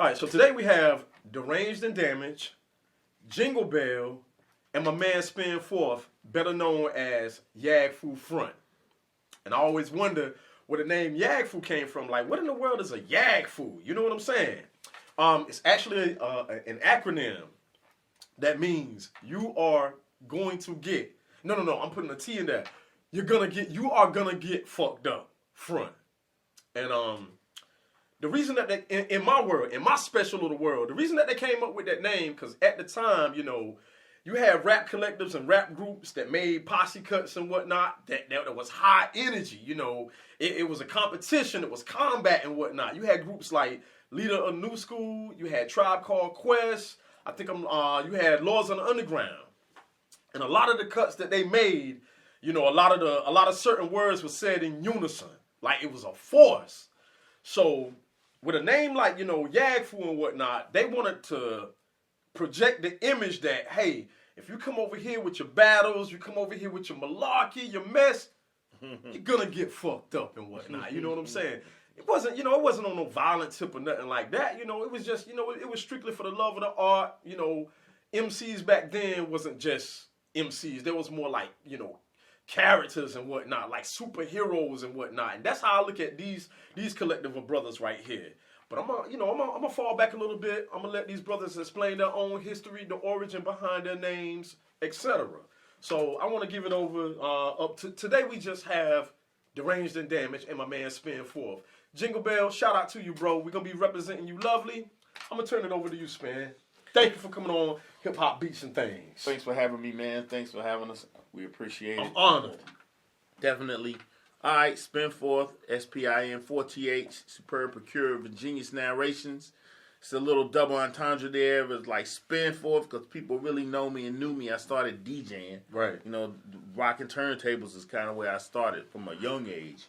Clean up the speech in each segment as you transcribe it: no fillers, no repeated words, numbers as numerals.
right, so today we have Deranged and Damaged, Jingle Bell, and my man Spin Forth, better known as Yaggfu Front. And I always wonder where the name Yaggfu came from. Like, what in the world is a Yaggfu? You know what I'm saying? It's actually an acronym that means you are going to get. No, I'm putting a T in there. You are gonna get fucked up front. And the reason that they, in my world, in my special little world, the reason that they came up with that name, because at the time, you know, you had rap collectives and rap groups that made posse cuts and whatnot. That was high energy. You know, it was a competition. It was combat and whatnot. You had groups like Leader of New School. You had Tribe Called Quest. You had Laws on the Underground. And a lot of the cuts that they made, you know, a lot of certain words were said in unison, like it was a force. So with a name like, you know, Yaggfu and whatnot, they wanted to project the image that, hey, if you come over here with your battles, you come over here with your malarkey, your mess, you're gonna get fucked up and whatnot. You know what I'm saying? It wasn't on no violent tip or nothing like that. You know, it was just, you know, it was strictly for the love of the art. You know, MCs back then wasn't just MCs. There was more like, you know, characters and whatnot, like superheroes and whatnot. And that's how I look at these collective of brothers right here. But I'm gonna fall back a little bit. I'm gonna let these brothers explain their own history, the origin behind their names, etc. So I want to give it over up to today. We just have Deranged and Damaged and my man Spin Forth. Jingle Bell, shout out to you, bro. We're gonna be representing you lovely. I'm gonna turn it over to you, Spin. Thank you for coming on Hip Hop Beats and Things. Thanks for having me, man. Thanks for having us. We appreciate it. I'm honored. Definitely. All right, Spin Forth, SPIN, 4TH, Superb Procure, Virginia's Narrations. It's a little double entendre there. It was like Spin Forth because people really know me and knew me. I started DJing. Right. You know, rocking turntables is kind of where I started from a young age.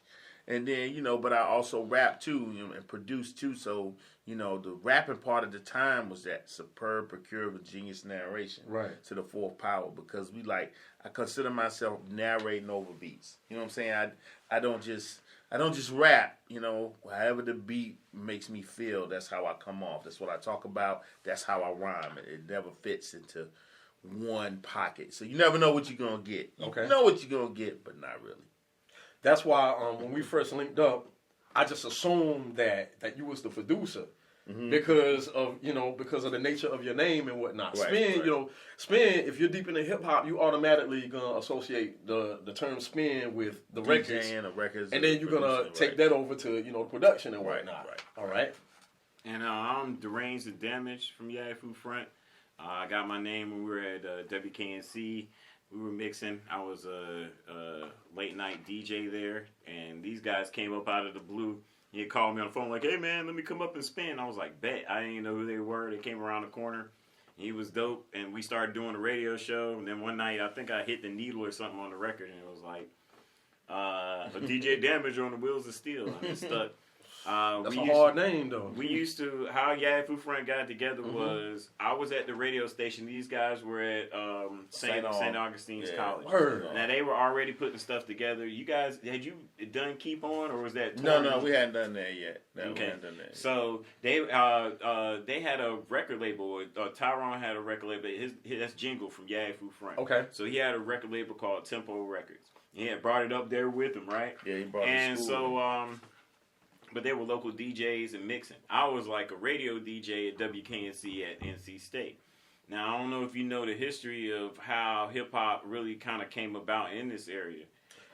And then, you know, but I also rap too, you know, and produce too. So, you know, the rapping part of the time was that Superb Procure Virginia's Narration. Right. To the fourth power, because I consider myself narrating over beats. You know what I'm saying? I don't just rap, you know, however the beat makes me feel, that's how I come off. That's what I talk about. That's how I rhyme. It never fits into one pocket. So you never know what you're going to get. You know what you're going to get, but not really. That's why when we first linked up, I just assumed that you was the producer. Mm-hmm. Because of the nature of your name and whatnot. Right, Spin, right. you know, spin. If you're deep into hip hop, you automatically gonna associate the term spin with the records, and then you're gonna take that over to the production and whatnot. Right. All right. And I'm Deranged and Damaged from Yaggfu Front. I got my name when we were at WKNC. We were mixing. I was a late night DJ there, and these guys came up out of the blue. He called me on the phone like, hey, man, let me come up and spin. I was like, bet. I didn't even know who they were. They came around the corner. He was dope, and we started doing a radio show. And then one night, I think I hit the needle or something on the record, and it was like, a DJ Damage on the Wheels of Steel. And it stuck. That's a hard name, though. We used to, how Yaggfu Front got together was, I was at the radio station. These guys were at St. Augustine's College. Word. Now, they were already putting stuff together. You guys, had you done Keep On, or was that? No, we hadn't done that yet. Okay. We hadn't done that yet. So, they had a record label. Tyrone had a record label. That's Jingle from Yaggfu Front. Okay. So, he had a record label called Tempo Records. He had brought it up there with him, right? Yeah, he brought it and to school. And so, but they were local DJs and mixing. I was like a radio DJ at WKNC at NC State. Now, I don't know if you know the history of how hip-hop really kind of came about in this area.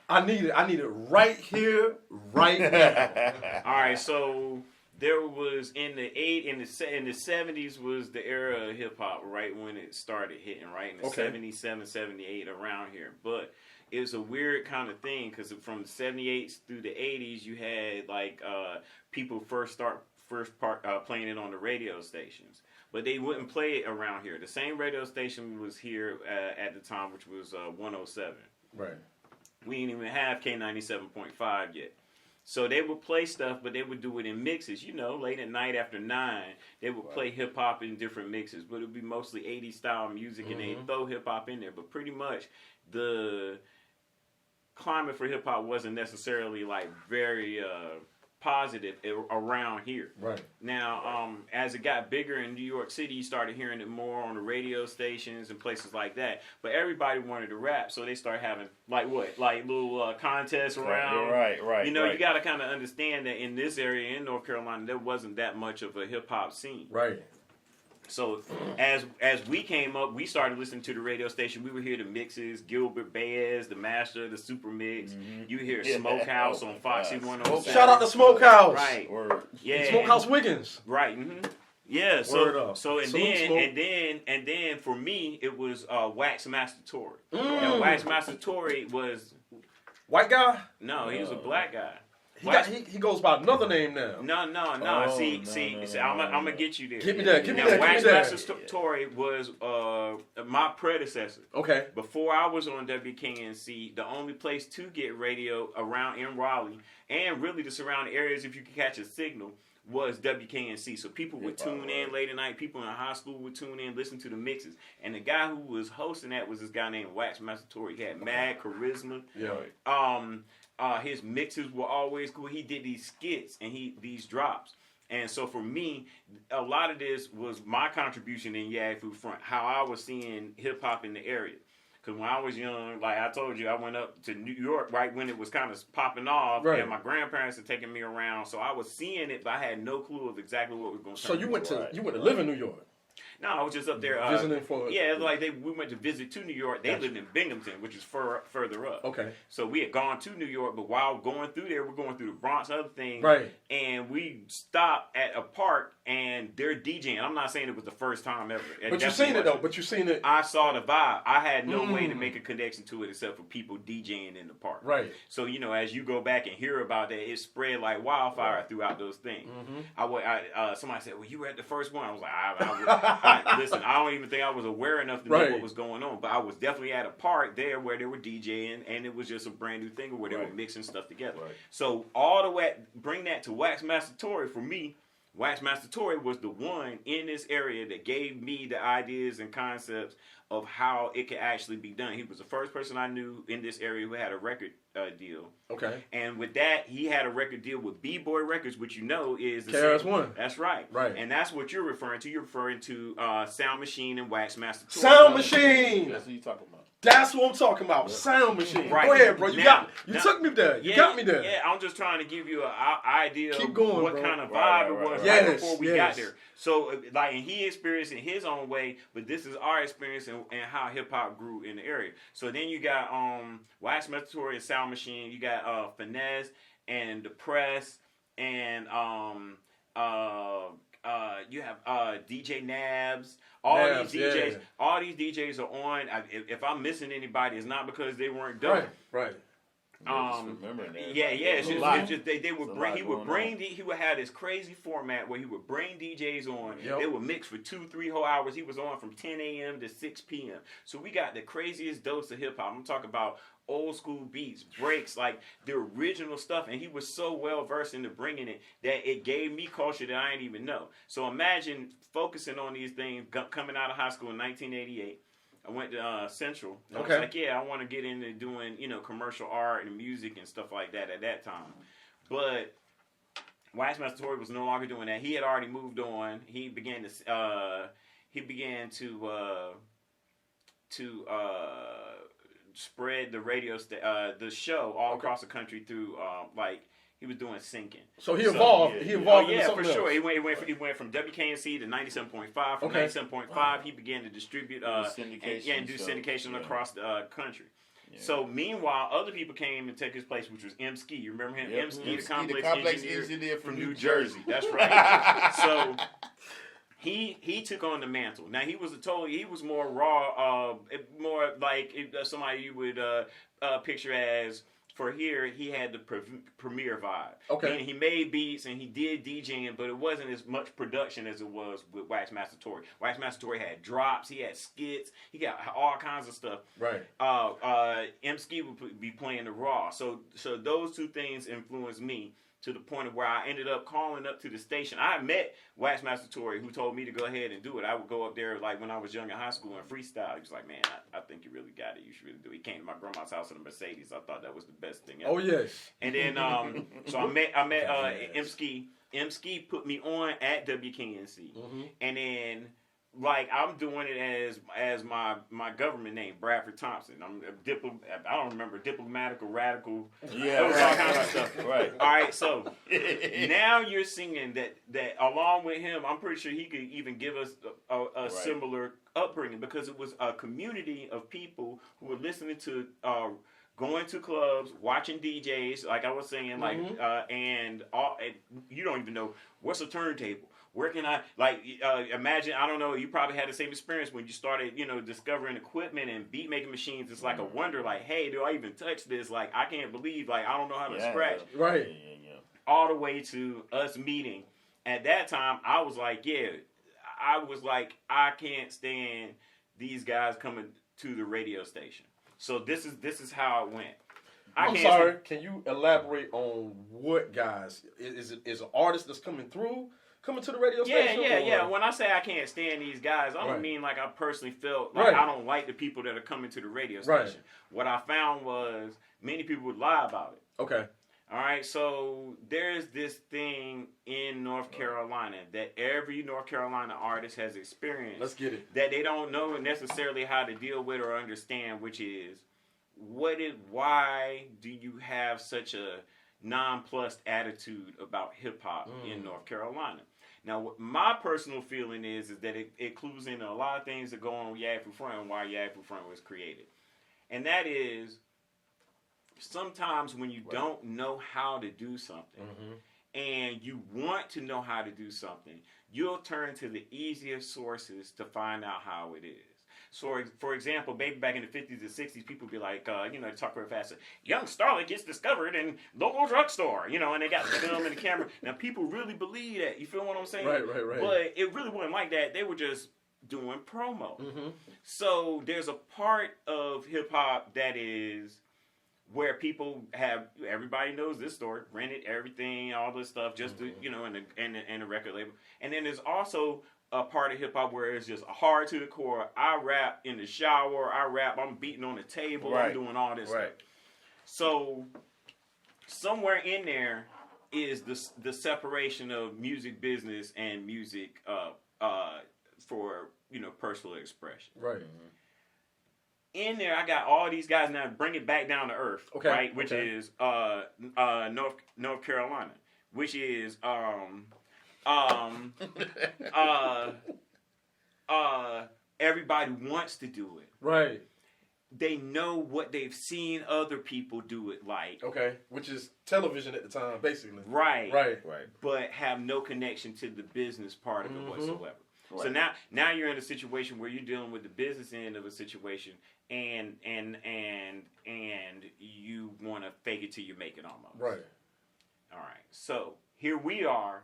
I need it right here, right now. All right, so there was in the 70s was the era of hip-hop, right when it started hitting, right? In the 77, 78, around here. But it was a weird kind of thing because from the 78s through the 80s, you had like people first playing it on the radio stations, but they wouldn't play it around here. The same radio station was here at the time, which was 107. Right. We didn't even have K97.5 yet. So they would play stuff, but they would do it in mixes. You know, late at night after 9, they would play hip-hop in different mixes, but it would be mostly 80s style music, and they'd throw hip-hop in there. But pretty much the climate for hip-hop wasn't necessarily like very positive around here. Right. Now, as it got bigger in New York City, you started hearing it more on the radio stations and places like that. But everybody wanted to rap, so they started having like little contests around. Right. You know, you got to kind of understand that in this area in North Carolina, there wasn't that much of a hip hop scene. Right. So as we came up, we started listening to the radio station. We would hear the mixes, Gilbert Baez, the Master, the Super Mix. You would hear Smokehouse on Foxy 107. Shout out to Smokehouse. Right. Word. Yeah. Smokehouse Wiggins. Right. Yeah. Word up. So and Salute, then for me it was Wax Master Tory. Mm. Now Wax Master Tory was White guy. no, he was a black guy. He goes by another name now. No. Oh, See, no. I'm gonna get you there. Get me there. Now, Wax Master Tory was my predecessor. Okay. Before I was on WKNC, the only place to get radio around in Raleigh and really the surrounding areas, if you could catch a signal, was WKNC. So people would tune in late at night. People in high school would tune in, listen to the mixes. And the guy who was hosting that was this guy named Wax Master Tory. He had mad charisma. Yeah. His mixes were always cool. He did these skits and these drops. And so for me, a lot of this was my contribution in Yaggfu Front, how I was seeing hip hop in the area. Because when I was young, like I told you, I went up to New York right when it was kind of popping off, and my grandparents had taken me around, so I was seeing it, but I had no clue of exactly what was going to turn. So you went to live in New York? No, I was just up there visiting for. Yeah, like we went to visit to New York. They lived in Binghamton, which is further up. Okay. So we had gone to New York, but while going through there, we're going through the Bronx, other things. Right. And we stopped at a park, and they're DJing. I'm not saying it was the first time ever. But you seen it though. But you seen it. I saw the vibe. I had no way to make a connection to it except for people DJing in the park. Right. So as you go back and hear about that, it spread like wildfire throughout those things. Somebody said, "Well, you were at the first one." I was like, listen, I don't even think I was aware enough to know what was going on, but I was definitely at a park there where they were DJing, and it was just a brand new thing where they were mixing stuff together. Right. So all the way, bring that to Wax Master Tory for me. Wax Master Tory was the one in this area that gave me the ideas and concepts of how it could actually be done. He was the first person I knew in this area who had a record deal. Okay. And with that, he had a record deal with B-Boy Records, which is the KRS-One. That's right. Right. And that's what you're referring to. You're referring to Sound Machine and Wax Master Tory. Sound Machine. That's what you talking about. That's what I'm talking about. Sound Machine. Right. Go ahead, bro. You took me there. You got me there. Yeah, I'm just trying to give you an idea Keep going, of what bro. kind of vibe it was Yes, before we got there. So, and he experienced it in his own way, but this is our experience and how hip hop grew in the area. So then you got Wax Master Tory and Sound Machine. You got Finesse and The Press and you have DJ Nabs. All these DJs are on. If I'm missing anybody, it's not because they weren't dope. Right. It's just they would bring. He would have this crazy format where he would bring DJs on. Yep. They would mix for 2-3 whole hours. He was on from 10 a.m. to 6 p.m. So we got the craziest dose of hip hop. I'm talking about old school beats, breaks, like the original stuff, and he was so well versed into bringing it that it gave me culture that I didn't even know. So imagine focusing on these things coming out of high school in 1988. I went to Central. I was like, I want to get into doing, commercial art and music and stuff like that at that time. But Wax Master Tory was no longer doing that. He had already moved on. He began to spread the the show all across the country through he was doing syncing. So he evolved. He evolved. Yeah, for sure. He went from WKNC to 97.5. From 97.5, he began to distribute syndication across the country. Yeah. So meanwhile, other people came and took his place, which was M. Ski. You remember him? M. Ski, the complex engineer from New Jersey. That's right. So he took on the mantle. Now he was more raw, more like somebody you would picture as. For here, he had the premier vibe. Okay. And he made beats and he did DJing, but it wasn't as much production as it was with Wax Master Tory. Wax Master Tory had drops, he had skits, he got all kinds of stuff. Right. M. Ski would be playing the raw. So those two things influenced me to the point of where I ended up calling up to the station. I met Waxmaster Tory, who told me to go ahead and do it. I would go up there like when I was young in high school and freestyle. He was like, man, I think you really got it. You should really do it. He came to my grandma's house in a Mercedes. I thought that was the best thing ever. Oh, yes. And then, so I met M-Ski. M-Ski put me on at WKNC. And then, like, I'm doing it as my government name, Bradford Thompson. I don't remember, diplomatical, radical. Yeah, was all kinds of stuff. Right. All right, so now you're singing that along with him, I'm pretty sure he could even give us a similar upbringing, because it was a community of people who were listening to, going to clubs, watching DJs, like I was saying, like, and you don't even know what's a turntable. Where can I, imagine, I don't know, you probably had the same experience when you started, discovering equipment and beat making machines. It's like a wonder, like, hey, do I even touch this? Like, I can't believe, like, I don't know how to scratch. Right. Yeah. All the way to us meeting. At that time, I was like, I can't stand these guys coming to the radio station. So this is how it went. I'm sorry, can you elaborate on what guys? Is an artist that's coming to the radio station? Yeah. When I say I can't stand these guys, I don't mean like I personally felt like I don't like the people that are coming to the radio station. Right. What I found was many people would lie about it. Okay. All right, so there's this thing in North Carolina that every North Carolina artist has experienced. Let's get it. That they don't know necessarily how to deal with or understand, which is why do you have such a nonplussed attitude about hip hop in North Carolina? Now, what my personal feeling is that it clues into a lot of things that go on with Yaggfu Front and why Yaggfu Front was created. And that is, sometimes when you don't know how to do something and you want to know how to do something, you'll turn to the easiest sources to find out how it is. So, for example, back in the 50s and 60s, people would be like, talk real fast. Young starlet gets discovered in local drugstore, and they got the film and the camera. Now, people really believe that. You feel what I'm saying? Right. But it really wasn't like that. They were just doing promo. So there's a part of hip-hop that is where people have, everybody knows this story, rented everything, all this stuff, just to, in the record label. And then there's also a part of hip hop where it's just hard to the core. I rap in the shower, I'm beating on the table, I'm doing all this stuff. So somewhere in there is the separation of music business and music for personal expression. Right. In there, I got all these guys now. Bring it back down to earth, right? Which is North Carolina, which is everybody wants to do it. Right. They know what they've seen other people do it like. Okay. Which is television at the time, basically. Right. Right. But have no connection to the business part of it whatsoever. Right. So now you're in a situation where you're dealing with the business end of a situation, and you want to fake it till you make it almost. Right. All right. So here we are.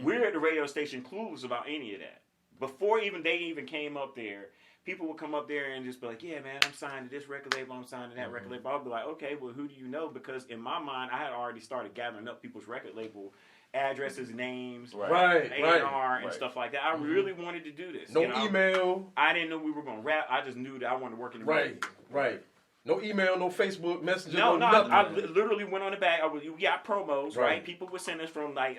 We're at the radio station clueless about any of that. Before they even came up there, people would come up there and just be like, yeah, man, I'm signed to this record label, I'm signed to that record label. I'll be like, okay, well, who do you know? Because in my mind, I had already started gathering up people's record label addresses, names, A&R, and stuff like that. I really wanted to do this. No email. I didn't know we were going to rap. I just knew that I wanted to work in the radio. Right. No email, no Facebook Messenger, no nothing. I literally went on the back. We got promos, right? People would send us from like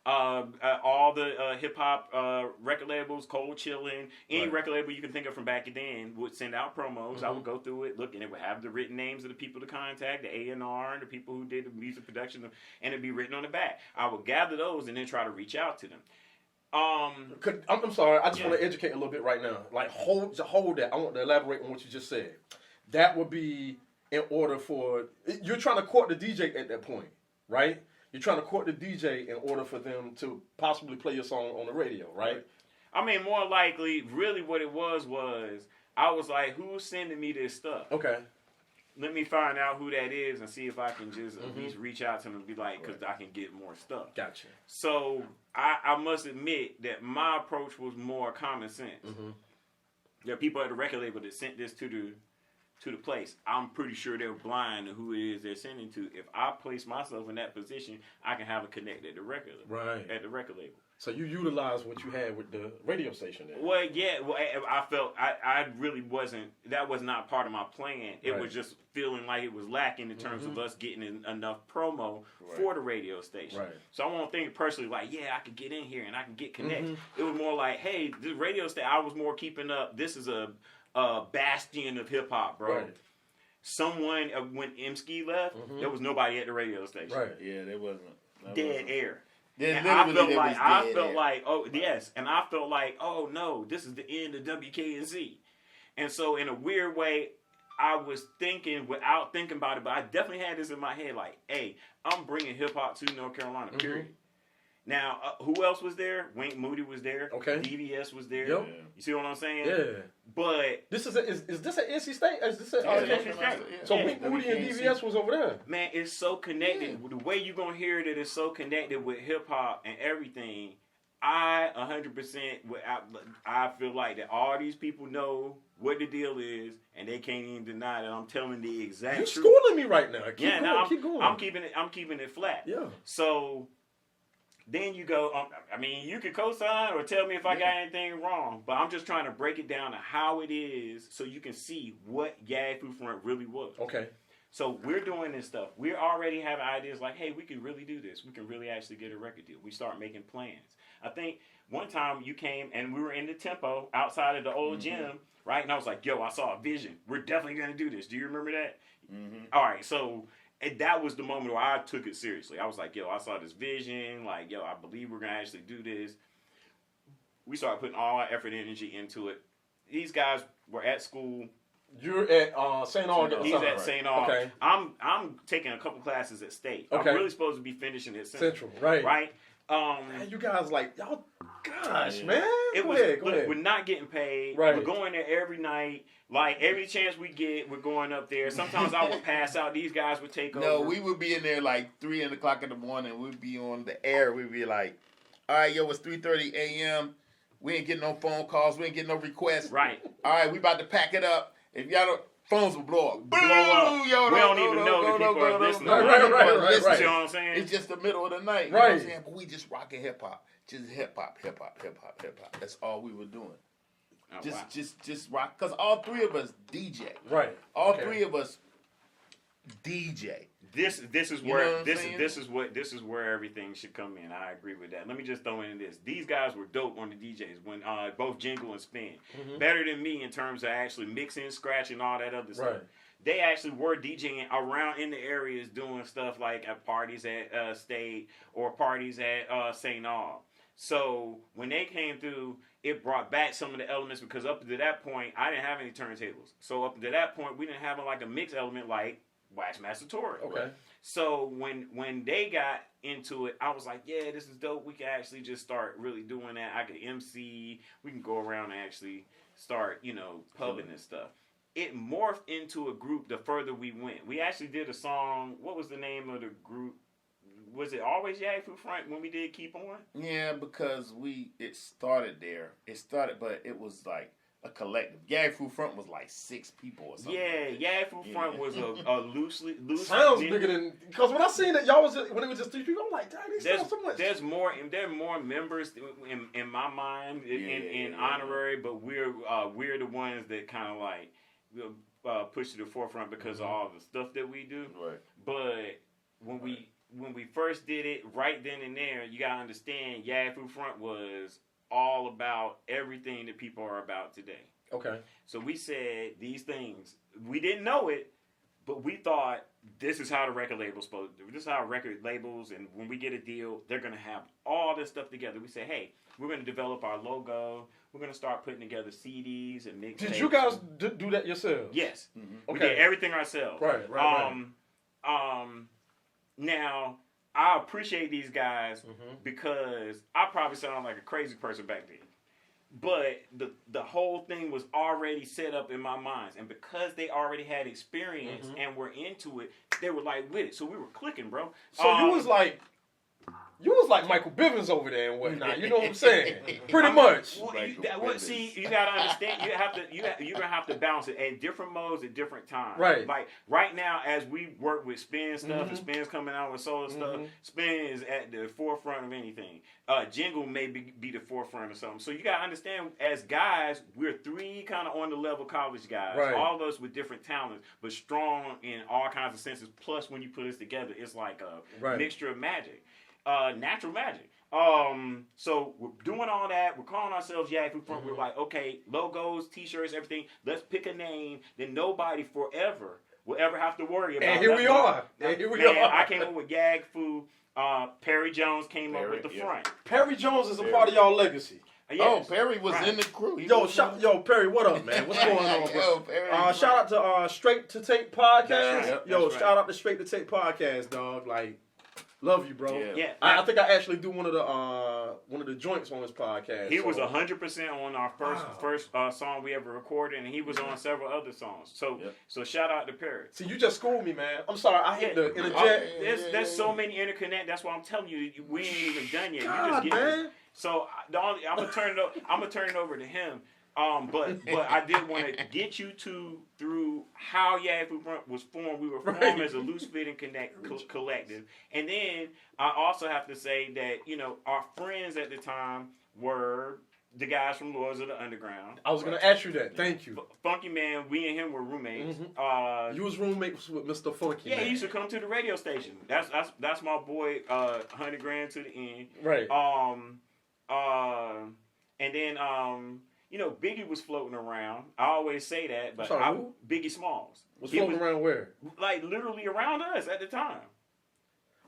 all the hip hop record labels, Cold Chillin', any record label you can think of from back then would send out promos. I would go through it, look, and it would have the written names of the people to contact, the A&R, and the people who did the music production, and it'd be written on the back. I would gather those and then try to reach out to them. I'm sorry, I just want to educate a little bit right now. Like, hold that. I want to elaborate on what you just said. That would be in order for, you're trying to court the DJ at that point, right? You're trying to court the DJ in order for them to possibly play your song on the radio, right? I mean, more likely, really what it was I was like, who's sending me this stuff? Okay. Let me find out who that is and see if I can just at least reach out to them and be like, because I can get more stuff. Gotcha. So I must admit that my approach was more common sense. There are people at the record label that sent this to to the place, I'm pretty sure they're blind to who it is they're sending to. If I place myself in that position, I can have a connect at the record label. So you utilize what you had with the radio station then. Well, yeah. Well, I felt I really wasn't. That was not part of my plan. It was just feeling like it was lacking in terms of us getting enough promo for the radio station. Right. So I won't think personally like, yeah, I could get in here and I can get connected. It was more like, hey, this radio station. I was more keeping up. This is a bastion of hip hop, bro. Right. Someone when M-Ski left, there was nobody at the radio station. Right. Yeah, there wasn't. Dead air. And I felt like, oh no, this is the end of WKNC. And so in a weird way, I was thinking without thinking about it, but I definitely had this in my head, like, hey, I'm bringing hip hop to North Carolina, period. Now, who else was there? Wayne Moody was there. Okay. DVS was there. Yep. You see what I'm saying? Yeah. But this is this an NC State? Is this a NC State? So Wayne Moody and DVS was over there. Man, it's so connected. The way you're gonna hear it is so connected with hip hop and everything. I 100%. I feel like that all these people know what the deal is, and they can't even deny that I'm telling the exact You're truth. schooling me right now. Keep going. I'm keeping it flat. Yeah. So then you go. I mean, you could co-sign or tell me if I got anything wrong, but I'm just trying to break it down to how it is, so you can see what Yaggfu Front really was. Okay. So we're doing this stuff. We already have ideas like, hey, we can really do this. We can really actually get a record deal. We start making plans. I think one time you came and we were in the Tempo outside of the old gym, right? And I was like, yo, I saw a vision. We're definitely going to do this. Do you remember that? All right, so that was the moment where I took it seriously. I was like, yo, I saw this vision. Like, yo, I believe we're going to actually do this. We started putting all our effort and energy into it. These guys were at school. You're at St. Aug. He's at St. Aug. Okay. I'm taking a couple classes at State. Okay. I'm really supposed to be finishing at Central. Right. Right? Man, you guys like, y'all, gosh, man. Go ahead. We're not getting paid. Right. We're going there every night. Like, every chance we get, we're going up there. Sometimes I would pass out. These guys would take over. No, we would be in there like 3 o'clock in the morning. We'd be on the air. We'd be like, all right, yo, it's 3:30 a.m. We ain't getting no phone calls. We ain't getting no requests. Right. All right, we about to pack it up. If y'all don't, phones will blow up. Blow up. Yo, we don't even know that people are listening. Right. You know what I'm saying? It's just the middle of the night. You Right. know what I'm saying? But we just rocking hip hop. Just hip hop. That's all we were doing. Oh, Just rock. Because all three of us DJ. Right. All three of us DJ. This is You know where what I'm saying? this is where everything should come in. I agree with that. Let me just throw in this. These guys were dope on the DJs when both Jingle and Spin. Better than me in terms of actually mixing, scratching, all that other stuff. Right. They actually were DJing around in the areas, doing stuff like at parties at State or parties at St. Aug. So when they came through, it brought back some of the elements, because up to that point, I didn't have any turntables. So up to that point, we didn't have like a mix element like Waxmaster Tour. Okay. So when they got into it, I was like, yeah, this is dope. We can actually just start really doing that. I could MC. We can go around and actually start, pubbing and stuff. It morphed into a group the further we went. We actually did a song. What was the name of the group? Was it always Yaggfu Front when we did Keep On? Yeah, because it started there. But it was like a collective. Yaggfu Front was like 6 people or something. Yeah, Yaggfu Front was a loosely sounds bigger than, because when I seen that y'all when it was just 3 people, I'm like, damn, they sound so much. There are more members in my mind in honorary, but we're the ones that kind of like push to the forefront because of all the stuff that we do. Right. But when we first did it, right then and there, you gotta understand, Yaggfu Front was all about everything that people are about today. Okay. So we said these things. We didn't know it, but we thought this is how the record label's supposed to do. This is how record labels, and when we get a deal, they're going to have all this stuff together. We say, hey, we're going to develop our logo. We're going to start putting together CDs and mixtapes. Did you guys do that yourselves? Yes. Mm-hmm. We did everything ourselves. Right. Now, I appreciate these guys because I probably sound like a crazy person back then. But the whole thing was already set up in my mind. And because they already had experience and were into it, they were like with it. So we were clicking, bro. So you was like, You was like Michael Bivins over there and whatnot. You know what I'm saying? Pretty much. See, you gotta understand. You're gonna have to balance it at different modes at different times. Right. Like right now, as we work with spin stuff, and spin's coming out with solo stuff. Spin is at the forefront of anything. Jingle may be the forefront of something. So you gotta understand, as guys, we're three kind of on the level college guys. Right. All of us with different talents, but strong in all kinds of senses. Plus, when you put us together, it's like a mixture of magic. Natural magic. So we're doing all that. We're calling ourselves Yaggfu Front. We're like, okay, logos, t-shirts, everything. Let's pick a name that nobody forever will ever have to worry about. And here we are. I came up with Yaggfu. Perry Jones came up with the front. Perry Jones is a part of y'all legacy. Yes. Oh, Perry was in the crew. Perry, what up, man? What's going on, bro? Perry, shout out to Straight to Tape Podcast. Right. Shout out to Straight to Tape Podcast, dog. Like, love you, bro. Yeah. I think I actually do one of the joints on his podcast. He was 100% on our first song we ever recorded, and he was on several other songs. So shout out to Perry. See, you just schooled me, man. I'm sorry, I hate to interject. There's so many interconnect. That's why I'm telling you, we ain't even done yet. God, you just man. So I'm gonna turn it over to him. But I did want to get you through how Yaggfu Front was formed. We were formed as a loose fitting collective, and then I also have to say that our friends at the time were the guys from Lords of the Underground. I was gonna ask you that. Thank you. Funky Man, we and him were roommates. You was roommates with Mr. Funky. Yeah, Man. he used to come to the radio station. That's my boy, 100 grand to the end. Right. And then Biggie was floating around. I always say that, but Biggie Smalls was floating around where? Like literally around us at the time.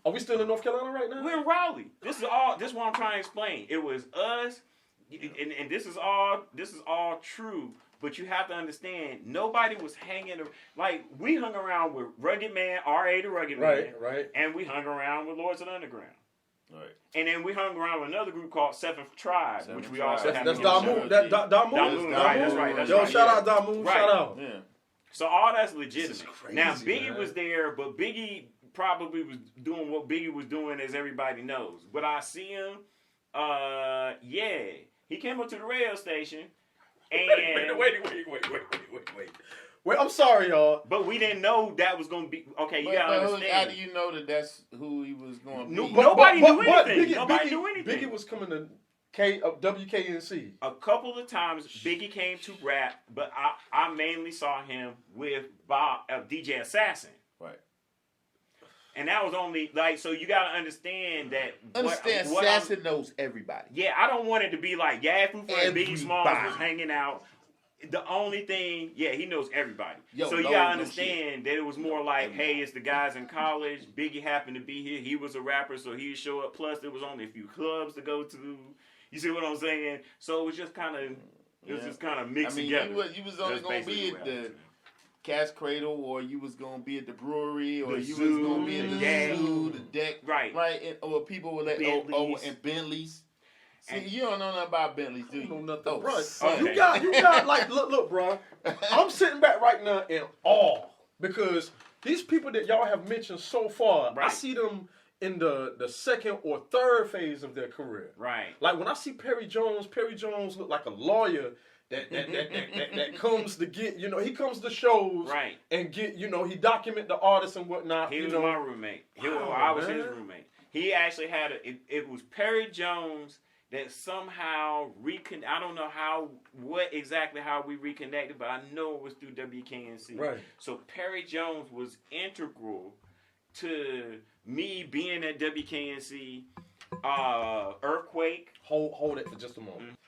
Are we still in North Carolina right now? We're in Raleigh. This is what I'm trying to explain. It was us, and this is all true. But you have to understand, nobody was hanging. Like, we hung around with Rugged Man, R.A. the Rugged Man. Right. And we hung around with Lords of the Underground. Right. And then we hung around with another group called Seventh Tribe, which we also have. That's Damu. Damu, right, that's right. Yo, shout out Damu. Right. Shout out. Yeah. So all that's legitimate. This is crazy, now, Biggie man. was there, but Biggie probably was doing what Biggie was doing, as everybody knows. But I see him, he came up to the radio station, and... Wait, I'm sorry, y'all. But we didn't know that was going to be... Okay, you got to understand. How do you know that that's who he was going to be? Nobody knew anything. Nobody knew anything. Biggie was coming to WKNC. A couple of times, Biggie came to rap, but I mainly saw him with DJ Assassin. Right. And that was only, so you got to understand that... Assassin knows everybody. Yeah, I don't want it to be like Yaggfu Front and Biggie Smalls was hanging out. The only thing, he knows everybody. So you got to understand that it was more like, hey, it's the guys in college. Biggie happened to be here. He was a rapper, so he'd show up. Plus, there was only a few clubs to go to. You see what I'm saying? So it was just kind of mixed together. You was only going to be at the Cat's Cradle, or you was going to be at the brewery, or you was going to be at the zoo, the deck. Right. Or people were like, and Bentleys. See, you don't know nothing about Bentleys, do you? I don't know nothing, bro. Okay. You got like, look, bro. I'm sitting back right now in awe because these people that y'all have mentioned so far, I see them in the second or third phase of their career. Right. Like when I see Perry Jones look like a lawyer that comes to get, he comes to shows and get, he document the artists and whatnot. He was my roommate. I was his roommate. He actually had it was Perry Jones that somehow I don't know how we reconnected, but I know it was through WKNC. Right. So Perry Jones was integral to me being at WKNC. Earthquake. Hold it for just a moment.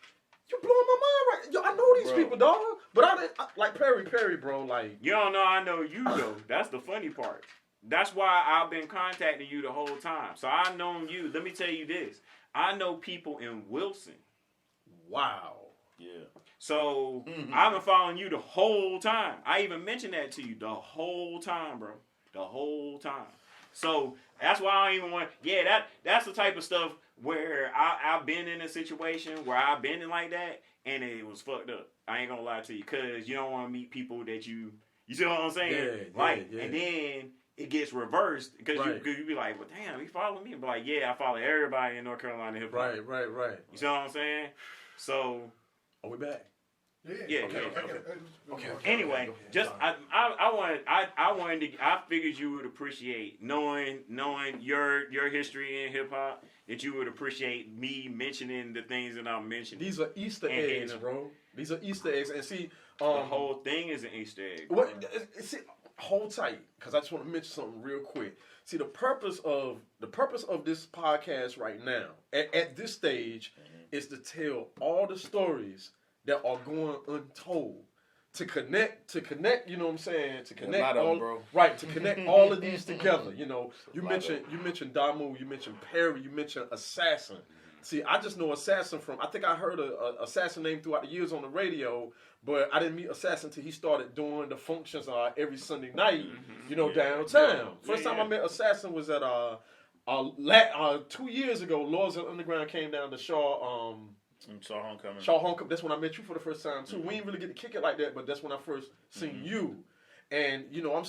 You blowing my mind right. Yo, I know these people, dog. But I like Perry, bro. Like you don't know I know you though. That's the funny part. That's why I've been contacting you the whole time. So I've known you. Let me tell you this. I know people in Wilson. Wow. Yeah. So I've been following you the whole time. I even mentioned that to you the whole time, bro. The whole time. So that's why I don't even want. Yeah, that's the type of stuff where I've been in a situation where I've been in like that, and it was fucked up. I ain't gonna lie to you, cause you don't want to meet people that you see what I'm saying? Yeah. And then it gets reversed because Right. you be like, well, damn, he followed me. But like, yeah, I follow everybody in North Carolina hip hop. Right. You see what I'm saying? So Are we back? yeah. Okay. Anyway, just I figured you would appreciate knowing your history in hip hop, that you would appreciate me mentioning the things that I'm mentioning. These are Easter And eggs, hitting bro. These are Easter eggs, and see, the whole thing is an Easter egg. what? See, hold tight, because I just want to mention something real quick. See, the purpose of this podcast right now, at this stage, is to tell all the stories that are going untold. To connect, you know what I'm saying? To connect lot of all, them, bro. right? To connect all of these together. You know, you lot of mentioned Damu, you mentioned Perry, you mentioned Assassin. See, I just know Assassin from. I think I heard a Assassin name throughout the years on the radio, but I didn't meet Assassin until he started doing the functions every Sunday night. You know, downtown. First time I met Assassin was at 2 years ago. Lords of the Underground came down to Shaw. Shaw Homecoming. Shaw Homecoming. That's when I met you for the first time too. We didn't really get to kick it like that, but that's when I first seen you. And you know, I'm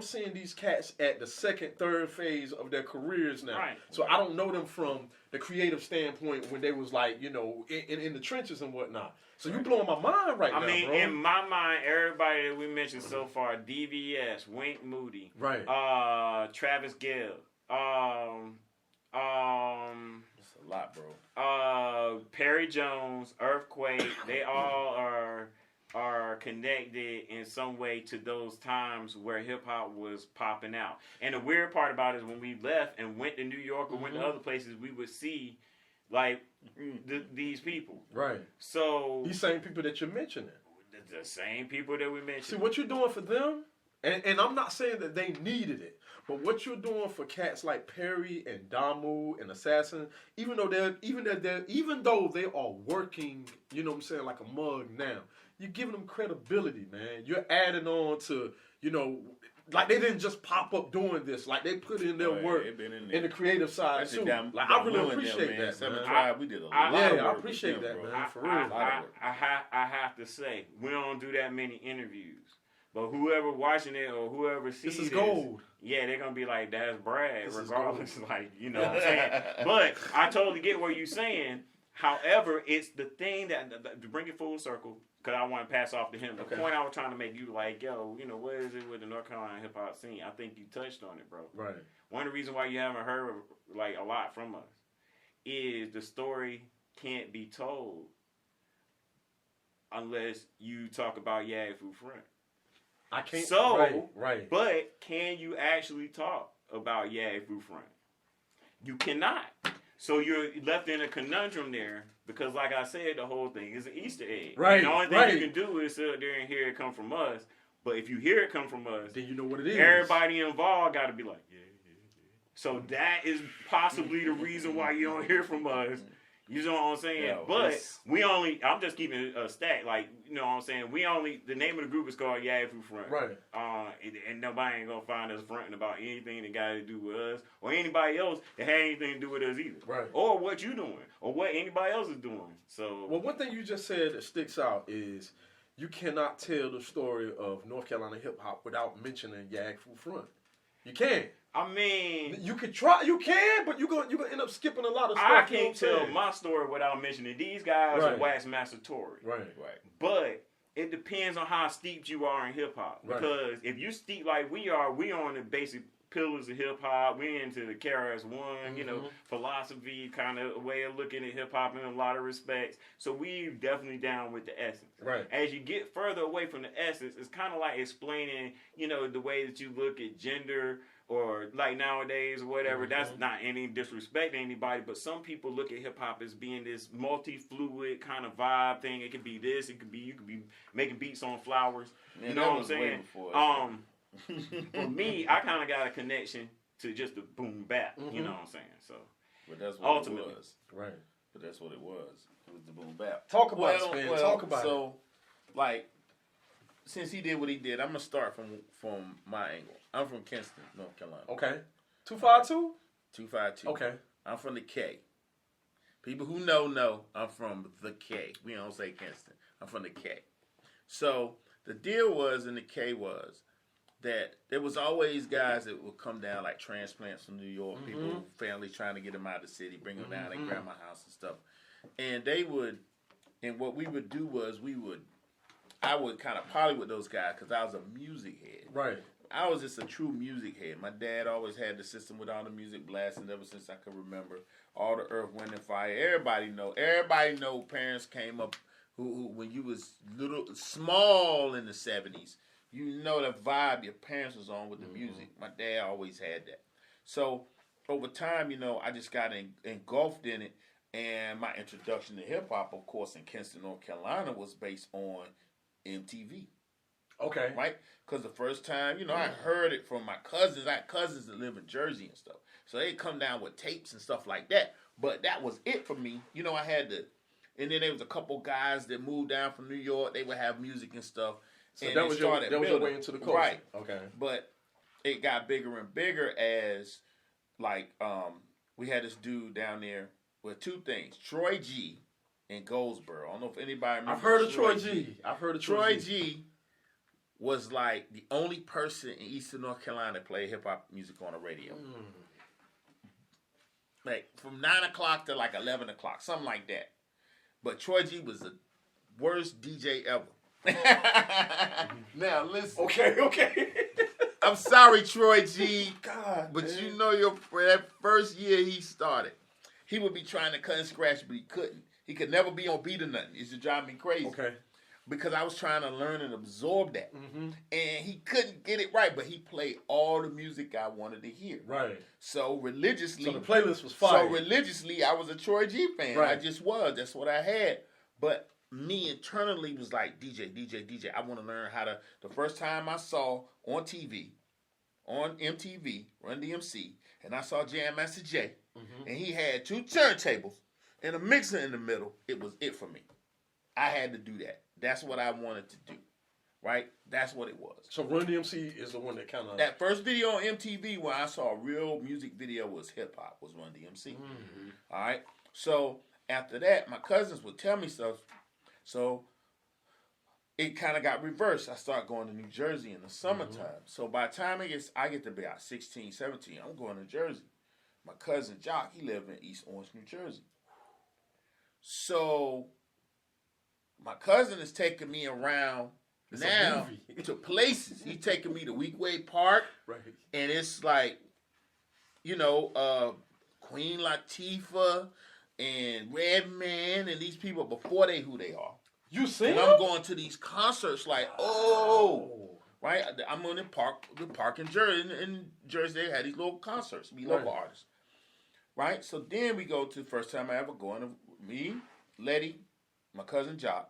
seeing these cats at the second, third phase of their careers now. Right. So I don't know them from the creative standpoint when they was like, you know, in the trenches and whatnot. So you blowing my mind right now, I mean, bro. in my mind, everybody that we mentioned so far, DVS, Wink Moody, Right. Travis Gill, It's a lot, bro. Perry Jones, Earthquake, they all are connected in some way to those times where hip hop was popping out. And the weird part about it is when we left and went to New York or went to other places, we would see like these people. Right. So These same people that you're mentioning. the same people that we mentioned. See what you're doing for them, and I'm not saying that they needed it, but what you're doing for cats like Perry and Damu and Assassin, even though they are working, you know what I'm saying, like a mug now, you're giving them credibility, man. You're adding on to, you know, like they didn't just pop up doing this. Like they put in their work in the creative side too. Like I really appreciate that, Seven man. Tribe, we did a lot of work. I appreciate with them, that, bro. man. For real. I have to say, we don't do that many interviews. But whoever watching it or whoever sees This is gold. Yeah, they're going to be like, that's Brad, This is regardless. Like, you know what I'm saying? But I totally get what you're saying. However, it's the thing that to bring it full circle, because I want to pass off to him. The point I was trying to make, you like, yo, you know, what is it with the North Carolina hip-hop scene? I think you touched on it, bro. Right. One of the reasons why you haven't heard, like, a lot from us is the story can't be told unless you talk about Yaggfu Front. I can't. So, right. But can you actually talk about Yaggfu Front? You cannot. So you're left in a conundrum there because, like I said, the whole thing is an Easter egg. Right. The only thing you can do is sit there and hear it come from us. But if you hear it come from us, then you know what it is. Everybody involved got to be like, yeah. So that is possibly the reason why you don't hear from us. You know what I'm saying? Yeah, but I'm just keeping a stat. Like, you know what I'm saying? The name of the group is called Yaggfu Front. Right. And nobody ain't going to find us fronting about anything that got to do with us or anybody else that had anything to do with us either. Right. Or what you doing or what anybody else is doing. So. Well, one thing you just said that sticks out is you cannot tell the story of North Carolina hip-hop without mentioning Yaggfu Front. You can't. I mean, you could try. You can, but you're gonna end up skipping a lot of stuff. I can't tell my story without mentioning these guys or Waxmaster Tory. Right. But it depends on how steeped you are in hip hop. Because if you steep like we are, we on the basic pillars of hip hop. We into the KRS-One, you know, philosophy kind of way of looking at hip hop in a lot of respects. So we definitely down with the essence. Right. As you get further away from the essence, it's kind of like explaining, you know, the way that you look at gender. Or like nowadays or whatever, that's not any disrespect to anybody, but some people look at hip hop as being this multi-fluid kind of vibe thing. It could be this, you could be making beats on flowers. Man, you know what I'm saying? For me, I kind of got a connection to just the boom bap. You know what I'm saying? So, but that's what ultimately it was. Right. But that's what it was. It was the boom bap. Talk about it, Spin. Talk about it. So, like, since he did what he did, I'm gonna start from my angle. I'm from Kinston, North Carolina. Okay. 252? 252. Okay. I'm from the K. People who know I'm from the K. We don't say Kinston. I'm from the K. So the deal was in the K was that there was always guys that would come down like transplants from New York, people, families trying to get them out of the city, bring them down at grandma's house and stuff. And they would, and what we would do was I would kind of party with those guys because I was a music head. Right. I was just a true music head. My dad always had the system with all the music blasting ever since I could remember. All the Earth, Wind, and Fire. Everybody know parents came up who when you was small in the 70s, you know the vibe your parents was on with the music. My dad always had that. So over time, you know, I just got engulfed in it. And my introduction to hip hop, of course, in Kinston, North Carolina, was based on MTV. Okay. Right? Because the first time, you know, I heard it from my cousins. I had cousins that live in Jersey and stuff. So they'd come down with tapes and stuff like that. But that was it for me. You know, I had to, and then there was a couple guys that moved down from New York. They would have music and stuff. So and that was your way into the culture. Right. Okay. But it got bigger and bigger as, like, we had this dude down there with two things. Troy G in Goldsboro. I don't know if anybody remembers. I've heard of Troy G. I've heard of Troy G was like the only person in Eastern North Carolina that played hip hop music on the radio. Like from 9 o'clock to like 11 o'clock, something like that. But Troy G was the worst DJ ever. Now listen. Okay. I'm sorry, Troy G. God, but man. you know that first year he started, he would be trying to cut and scratch, but he couldn't. He could never be on beat or nothing. It used to drive me crazy. Okay. Because I was trying to learn and absorb that. Mm-hmm. And he couldn't get it right, but he played all the music I wanted to hear. Right. So religiously. So the playlist was fire. So religiously, I was a Troy G fan. Right. I just was. That's what I had. But me internally was like, DJ. I want to learn how to. The first time I saw on TV, on MTV, Run DMC, and I saw Jam Master Jay, and he had two turntables and a mixer in the middle, it was it for me. I had to do that. That's what I wanted to do, right? That's what it was. So Run DMC is the one that kind of... That first video on MTV where I saw a real music video was hip-hop, was Run DMC. All right? So after that, my cousins would tell me stuff. So it kind of got reversed. I started going to New Jersey in the summertime. So by the time I get to be about 16, 17, I'm going to Jersey. My cousin Jock, he lived in East Orange, New Jersey. So my cousin is taking me around now to places. He's taking me to Weekway Park. Right. And it's like, you know, Queen Latifah and Redman and these people before they who they are. You seen And I'm going to these concerts like, right? I'm on the park in Jersey. In Jersey, they had these little concerts. We local artists. Right? So then we go to the first time I ever go. Me, Letty, my cousin Jock,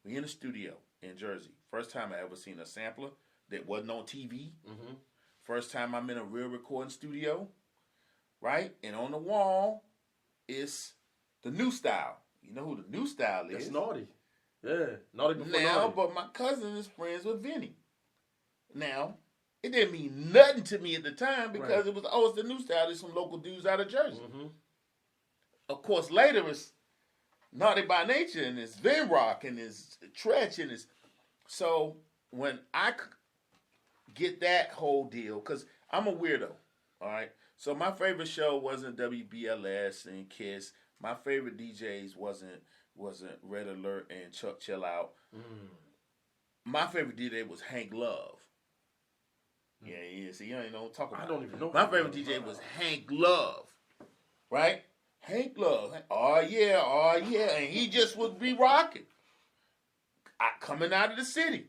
we in the studio in Jersey. First time I ever seen a sampler that wasn't on TV. First time I'm in a real recording studio. Right? And on the wall is the New Style. You know who the New Style is? It's Naughty. Yeah. Naughty before now, Naughty. But my cousin is friends with Vinny. Now, it didn't mean nothing to me at the time because it was, it's the New Style. There's some local dudes out of Jersey. Of course, later it's Naughty by Nature and it's Vin Rock and it's Tretch and it's... So, when I get that whole deal, because I'm a weirdo, all right? So, my favorite show wasn't WBLS and Kiss. My favorite DJs wasn't Red Alert and Chuck Chill Out. My favorite DJ was Hank Love. Yeah. See, you don't talk about it. I don't even know. My favorite DJ was Hank Love. Right? Hank Love. Oh, yeah. And he just would be rocking. Coming out of the city.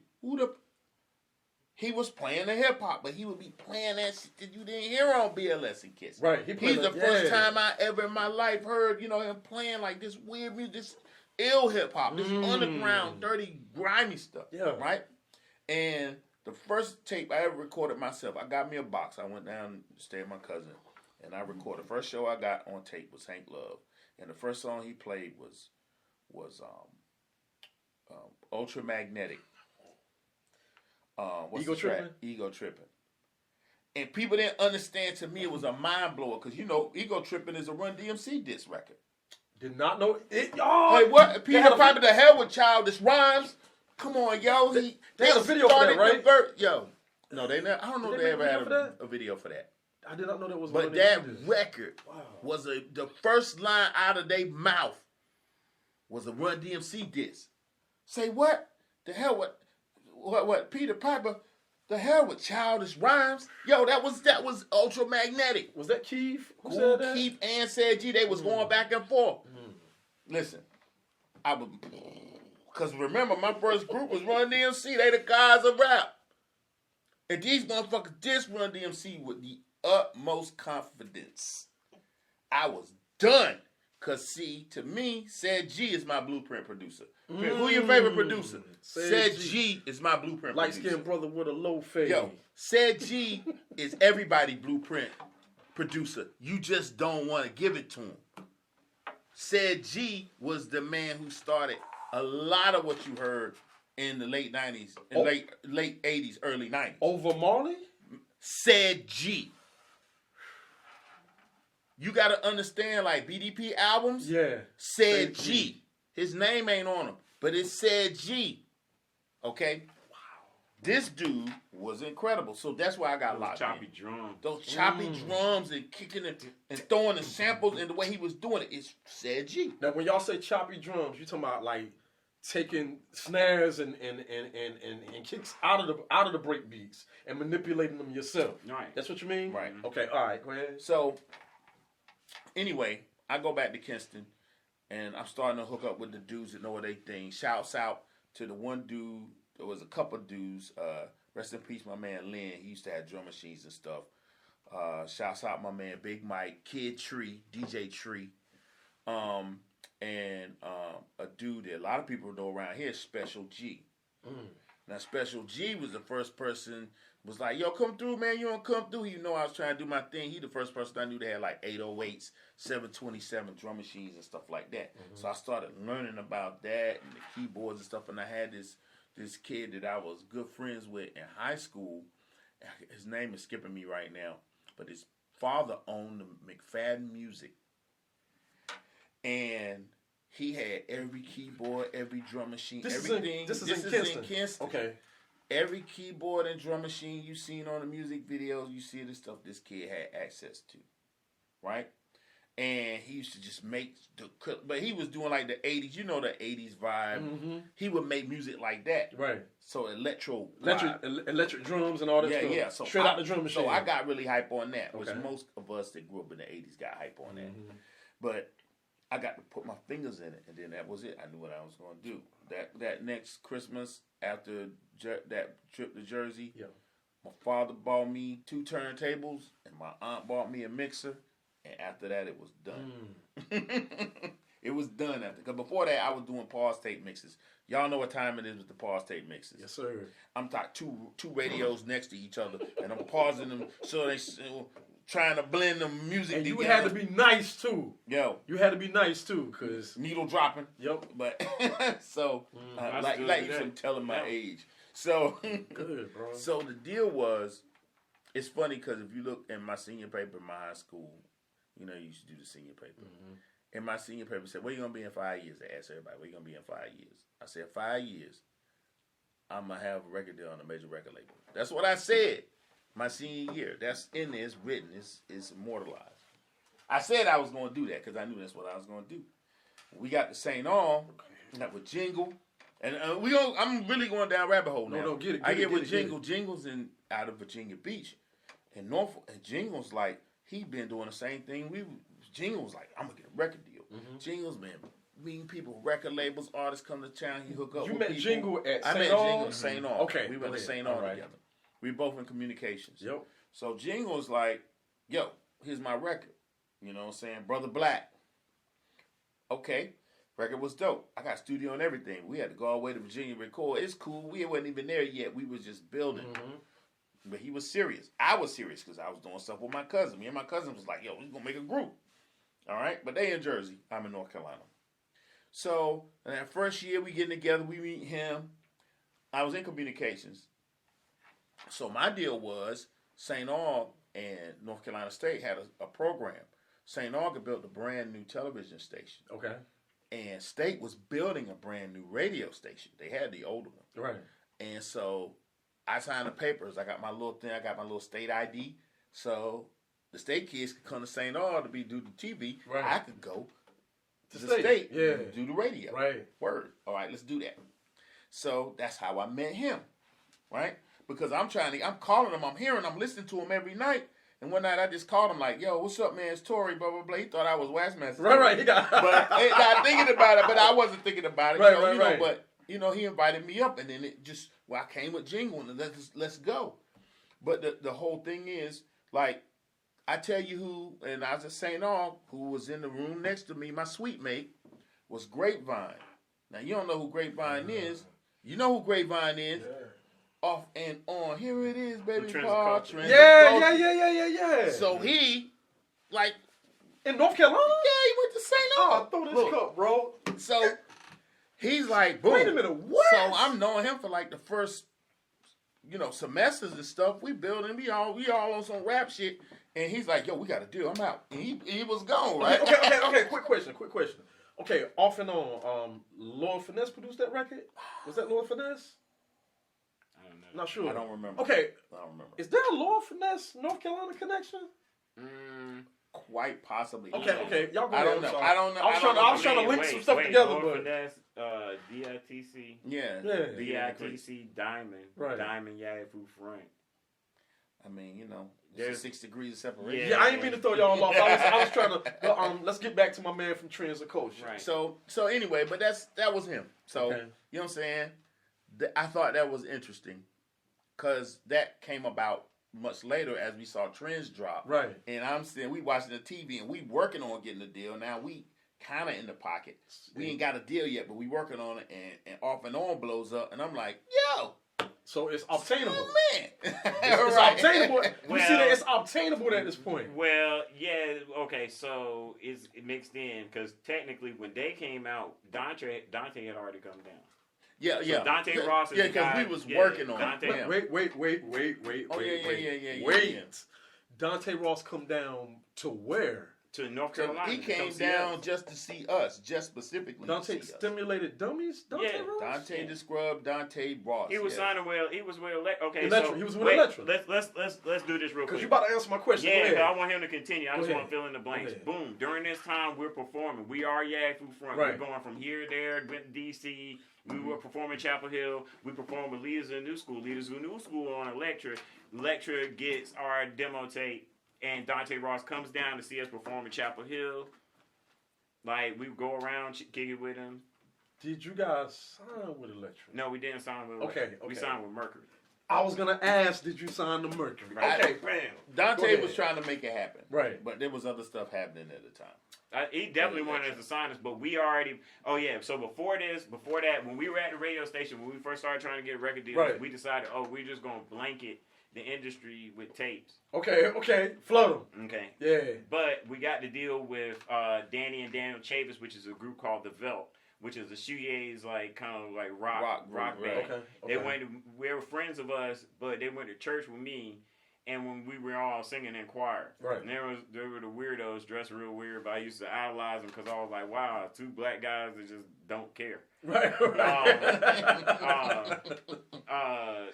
He was playing the hip-hop, but he would be playing that shit that you didn't hear on BLS and Kiss. Right. He's the first time I ever in my life heard, him playing like this weird music, this ill hip-hop, this underground, dirty, grimy stuff. Yeah. Right? And the first tape I ever recorded myself, I got me a box. I went down to stay with my cousin, and I recorded. The first show I got on tape was Hank Love, and the first song he played was Ultramagnetic. Ego Trippin'? Ego Trippin'. And people didn't understand. To me, it was a mind blower because Ego Trippin' is a Run DMC disc record. Did not know it. Hey, what? Peter Piper the hell with Childish Rhymes. Come on, yo. They had a video for that, right? No, they never. I don't know Did if they they make ever a had video for a video for that. I did not know that was. But one that of these. record Wow. was the first line out of their mouth was a Run DMC diss. Say what? The hell what Peter Piper? The hell with childish rhymes? Yo, that was ultra magnetic. Was that Keith? Who Cool said that? Keith and Said G, they was going back and forth. Listen, I was, because remember my first group was Run DMC. They the guys of rap. And these motherfuckers diss Run DMC with the utmost confidence. I was done. Because, see, to me, Said G is my blueprint producer. Who your favorite producer? Said G is my blueprint producer. Light-skinned brother with a low fade. Yo, Said G is everybody blueprint producer. You just don't want to give it to him. Said G was the man who started a lot of what you heard in the late 90s, and late 80s, early 90s. Over Marley? Said G. You got to understand, like, BDP albums, Yeah. Said G. His name ain't on them, but it Said G. Okay? Wow. This dude was incredible, so that's why I got locked choppy in. drums. Those choppy drums and kicking it and throwing the samples and the way he was doing it, it's Said G. Now, when y'all say choppy drums, you talking about, like, taking snares and kicks out of the break beats and manipulating them yourself. Right. That's what you mean? Right. Okay, all right, go ahead. So, anyway, I go back to Kinston, and I'm starting to hook up with the dudes that know what they think. Shouts out to the one dude. There was a couple dudes. Rest in peace, my man Lynn. He used to have drum machines and stuff. Shouts out my man Big Mike, Kid Tree, DJ Tree. And a dude that a lot of people know around here, Special G. Now, Special G was the first person, was like, yo, come through, man. You don't come through. You know I was trying to do my thing. He the first person I knew that had like 808s, 727 drum machines and stuff like that. So I started learning about that and the keyboards and stuff. And I had this kid that I was good friends with in high school. His name is skipping me right now. But his father owned the McFadden Music. And he had every keyboard, every drum machine, everything. This is in Kinston. Okay. Every keyboard and drum machine you seen on the music videos, you see the stuff this kid had access to, right? And he used to just make but he was doing like the 80s, you know, the 80s vibe. He would make music like that. Right. So electric drums and all that stuff. Yeah. So straight out the drum machine. So I got really hype on that, which most of us that grew up in the 80s got hype on that. But I got to put my fingers in it, and then that was it. I knew what I was going to do. That next Christmas, after that trip to Jersey, my father bought me 2 turntables, and my aunt bought me a mixer, and after that, it was done. It was done after. Because before that, I was doing pause tape mixes. Y'all know what time it is with the pause tape mixes. Yes, sir. I'm talking two radios next to each other, and I'm pausing them so they trying to blend the music and together. You had to be nice too. Yo, you had to be nice too, cause needle dropping. Yep. But so like you should telling my age. So good, bro. So the deal was, it's funny because if you look in my senior paper in my high school, you know you used to do the senior paper. In my senior paper, it said, "Where you gonna be in 5 years?" They asked everybody, "Where you gonna be in 5 years?" I said, 5 years. I'm gonna have a record deal on a major record label. That's what I said. My senior year. That's in there. It's written. It's immortalized. I said I was going to do that because I knew that's what I was going to do. We got to St. All. Got with Jingle. And I'm really going down rabbit hole now. No, get it. I get with Jingle. Jingle's out of Virginia Beach. In Norfolk. And Jingle's like, he been doing the same thing. Jingle was like, I'm going to get a record deal. Jingle's been meeting people, record labels, artists come to town. He hook up with people. You met Jingle at St. All? I met Jingle at St. All. Okay. We went to St. All together. We both in communications. Yep. So Jingle's like, yo, here's my record. You know what I'm saying? Brother Black. Okay. Record was dope. I got studio and everything. We had to go all the way to Virginia to record. It's cool. We wasn't even there yet. We was just building. But he was serious. I was serious because I was doing stuff with my cousin. Me and my cousin was like, yo, we're going to make a group. All right? But they in Jersey. I'm in North Carolina. So, in that first year we getting together, we meet him. I was in communications. So my deal was St. Aug and North Carolina State had a program. St. Aug had built a brand new television station. Okay. And State was building a brand new radio station. They had the older one. Right. And so I signed the papers. I got my little thing. I got my little state ID. So the state kids could come to St. Aug to do the TV. Right. I could go to the state. state Yeah. do the radio. Right. Word. All right, let's do that. So that's how I met him. Right? Because I'm calling him, I'm listening to him every night. And one night I just called him like, yo, what's up, man? It's Tory, blah, blah, blah. He thought I was Waxmaster. Right. He got. But not thinking about it, but I wasn't thinking about it. Right, so, right, you know, right. But, you know, he invited me up, and then I came with Jingle, and let's go. But the whole thing is, like, I tell you who, and I was at St. Aug, who was in the room next to me, my sweet mate, was Grapevine. Now, you don't know who Grapevine is. You know who Grapevine is. Yeah. Off and on. Here it is, baby. Trends Paul. of culture. Yeah. So he, like, in North Carolina? yeah, he went to St. Aug. Oh, throw this Look, cup, bro. So he's like, boom. Wait a minute, what? So I'm knowing him for like the first, semesters and stuff. We building, we all on some rap shit. And he's like, yo, we got a deal. I'm out. And he was gone, right? Okay. Quick question. Okay, off and on. Lord Finesse produced that record? Was that Lord Finesse? I don't know. Not sure. I don't remember. Okay, I don't remember. is there a Lord Finesse North Carolina connection? Quite possibly. Okay. Y'all go I ahead. don't know. I'm sorry. I don't know. I was trying to link some stuff together, but Finesse, DITC. Yeah. DITC Diamond. Right. Diamond Yaggfu Front. I mean, There's- there's 6 degrees of separation. yeah, I ain't mean to throw y'all off. I was trying to. Let's get back to my man from Trends of Culture. Right. So anyway, but that was him. So Okay. you know what I'm saying? I thought that was interesting because that came about much later as we saw Trends drop. Right. And I'm saying we watching the TV and we working on getting a deal. Now we kind of in the pocket. We ain't got a deal yet, but we working on it. And off and on blows up, and I'm like, yo, So it's obtainable. oh, man, It's Right. obtainable. You Well- see that it's obtainable at this point. Well, yeah, okay, so it mixed in because technically when they came out, Dante had already come down. Yeah, So Dante Ross is yeah, the because guy- we was yeah, working on Dante- it. Yeah. Wait. Oh, yeah. Wait. Dante Ross come down to where? To North So Carolina. he to come came see down us. just to see us, just specifically Dante to see us. Stimulated Dummies? Dante Yeah. Ross? Dante Yeah. the Scrub, Dante Ross. He was yeah. signing well. He was with okay. Electra. So He was with wait, Electra. Let's do this real Because quick. you about to answer my question. Yeah, Go because ahead. I want him to continue. I Go just ahead. want to fill in the blanks. Go ahead. Boom. During this time, we're performing. We are Yaggfu Front. Right. We're going from here to there. Went to D.C. We were performing Chapel Hill. We performed with Leaders of the New School. Leaders of the New School on Electra. Electra gets our demo tape, and Dante Ross comes down to see us perform at Chapel Hill. Like, we go around, kick it with him. Did you guys sign with Electra? No, we didn't sign with Electra. Okay. We signed with Mercury. I was going to ask, did you sign the Mercury? Right. Okay, bam. Go Dante ahead. was trying to make it happen. Right. But there was other stuff happening at the time. He definitely wanted us to sign us, but we already. Oh yeah. So before that, when we were at the radio station, when we first started trying to get record deals, Right. we decided, we're just gonna blanket the industry with tapes. Okay. Flood them. Okay. Yeah. But we got the deal with Danny and Daniel Chavis, which is a group called The Velt, which is a shoegaze kind of rock Rock group, band. right. Okay. They were friends of us, but they went to church with me. And when we were all singing in choir, Right. and there were the weirdos dressed real weird, but I used to idolize them because I was like, wow, 2 black guys that just don't care. Right.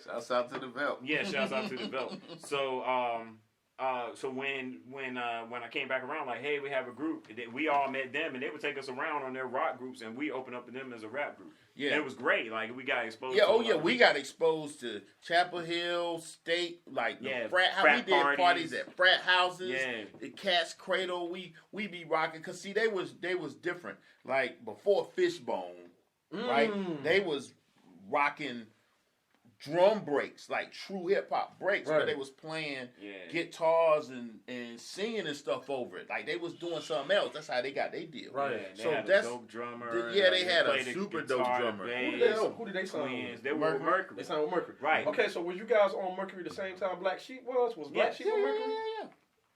Shouts out to the Velt. Yeah, shouts out to the belt. So, so when I came back around, like, hey, we have a group. We all met them, and they would take us around on their rock groups, and we opened up to them as a rap group. Yeah. And it was great. Like, we got exposed. Yeah, to a lot of we people. got exposed to Chapel Hill, State, like the Yeah, frat frat we did parties at frat houses, Yeah. the Cat's Cradle. We be rocking, cause see they was different. Like before Fishbone, right? They was rocking drum breaks, like true hip hop breaks, Right. but they was playing Yeah. guitars and singing and stuff over it. Like they was doing something else. That's how they got their deal. Right. Yeah, they So had that's- a dope drummer. yeah, they had a played the super dope guitar, drummer. bass, Who did they sign twins. with? They were with Mercury. They signed with Mercury. Right. Okay, so was you guys on Mercury the same time Black Sheep was? Was Black Yes. Sheep on Mercury? Yeah.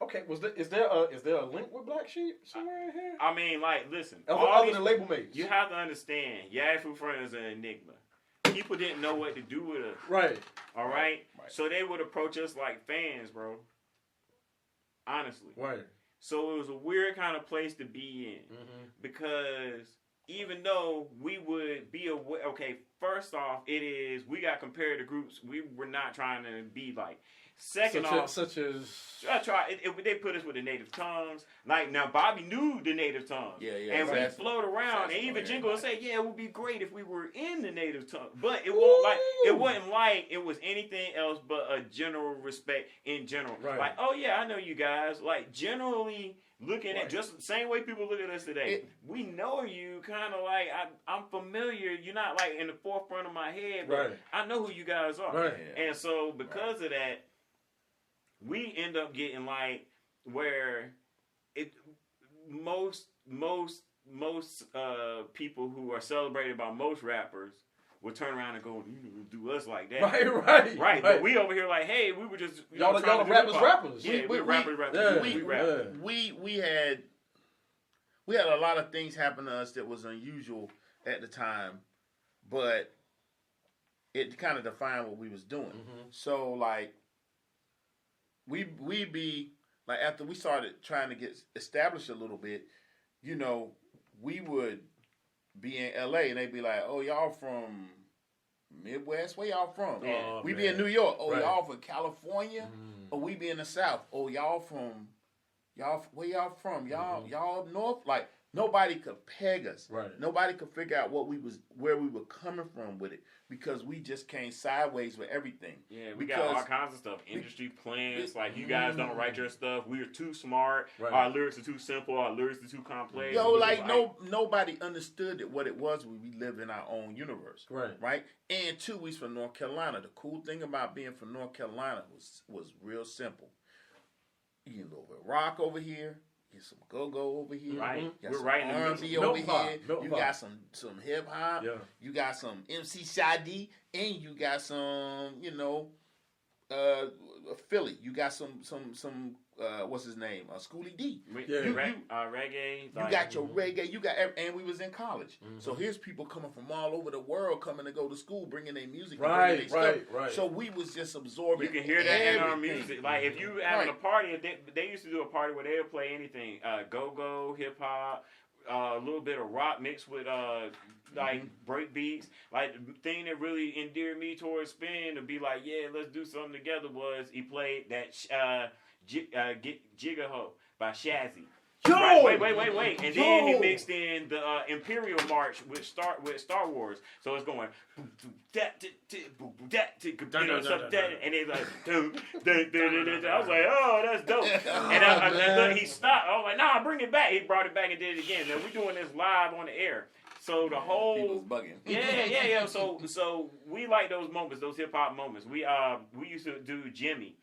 Okay, is there a link with Black Sheep somewhere in here? I mean, like, listen. Other all than these- label mates. You have to understand, Yaggfu Front is an enigma. People didn't know what to do with us. Right. All right? Right. So they would approach us like fans, bro. Honestly. Right. So it was a weird kind of place to be in. Mm-hmm. Because even though we would be aware, okay, first off, we got compared to groups we were not trying to be like. Second off, such as they put us with the native tongues. Like now, Bobby knew the native tongues. And we float around, and even Jingle would say, "Yeah, it would be great if we were in the native tongue." But it wasn't like it was anything else but a general respect in general. Right. Like, oh yeah, I know you guys. Like generally looking at just the same way people look at us today. We know you, kind of like I'm familiar. You're not like in the forefront of my head, but I know who you guys are. Right. And so because of that, we end up getting like where most people who are celebrated by most rappers would turn around and go, "You do us like that." Right. But we over here like, hey, we were just y'all rappers. Yeah, we rappers. We had a lot of things happen to us that was unusual at the time, but it kind of defined what we was doing. So like we be like, after we started trying to get established a little bit, you know, we would be in LA and they'd be like, "Oh, y'all from Midwest? Where y'all from?" We be in New York. "Oh, y'all from California?" Or we be in the South. "Oh, y'all where y'all from? Y'all up north?" Like nobody could peg us. Nobody could figure out where we were coming from with it, because we just came sideways with everything. Yeah, we got all kinds of stuff. Industry plans, like you guys don't write your stuff. We're too smart. Our lyrics are too simple. Our lyrics are too complex. Yo, nobody understood what it was when we lived in our own universe. Right? And two, we's from North Carolina. The cool thing about being from North Carolina was real simple. You can go with rock over here. Get some go-go over here. We're right in the R&B over here. You got some hip-hop. You got some MC Shadi. And you got some, Philly. You got some what's his name? Schoolie D. Reggae. You got your reggae. You got, and we was in college. So here's people coming from all over the world coming to go to school, bringing their music. Right. So we was just absorbing. You can hear that in our music. Like if you having a party, they used to do a party where they would play anything, go-go, hip hop. A little bit of rock mixed with like break beats. Like the thing that really endeared me towards Spin to be like, yeah, let's do something together was he played that Jigga by Shazzy. Yo! Wait. And then he mixed in the Imperial March with Star Wars. So it's going and it's like I was like, oh, that's dope. And he stopped. I was like, nah, bring it back. He brought it back and did it again. Now we're doing this live on the air. So the whole people's bugging. Yeah. So we like those moments, those hip hop moments. We used to do Jimmy.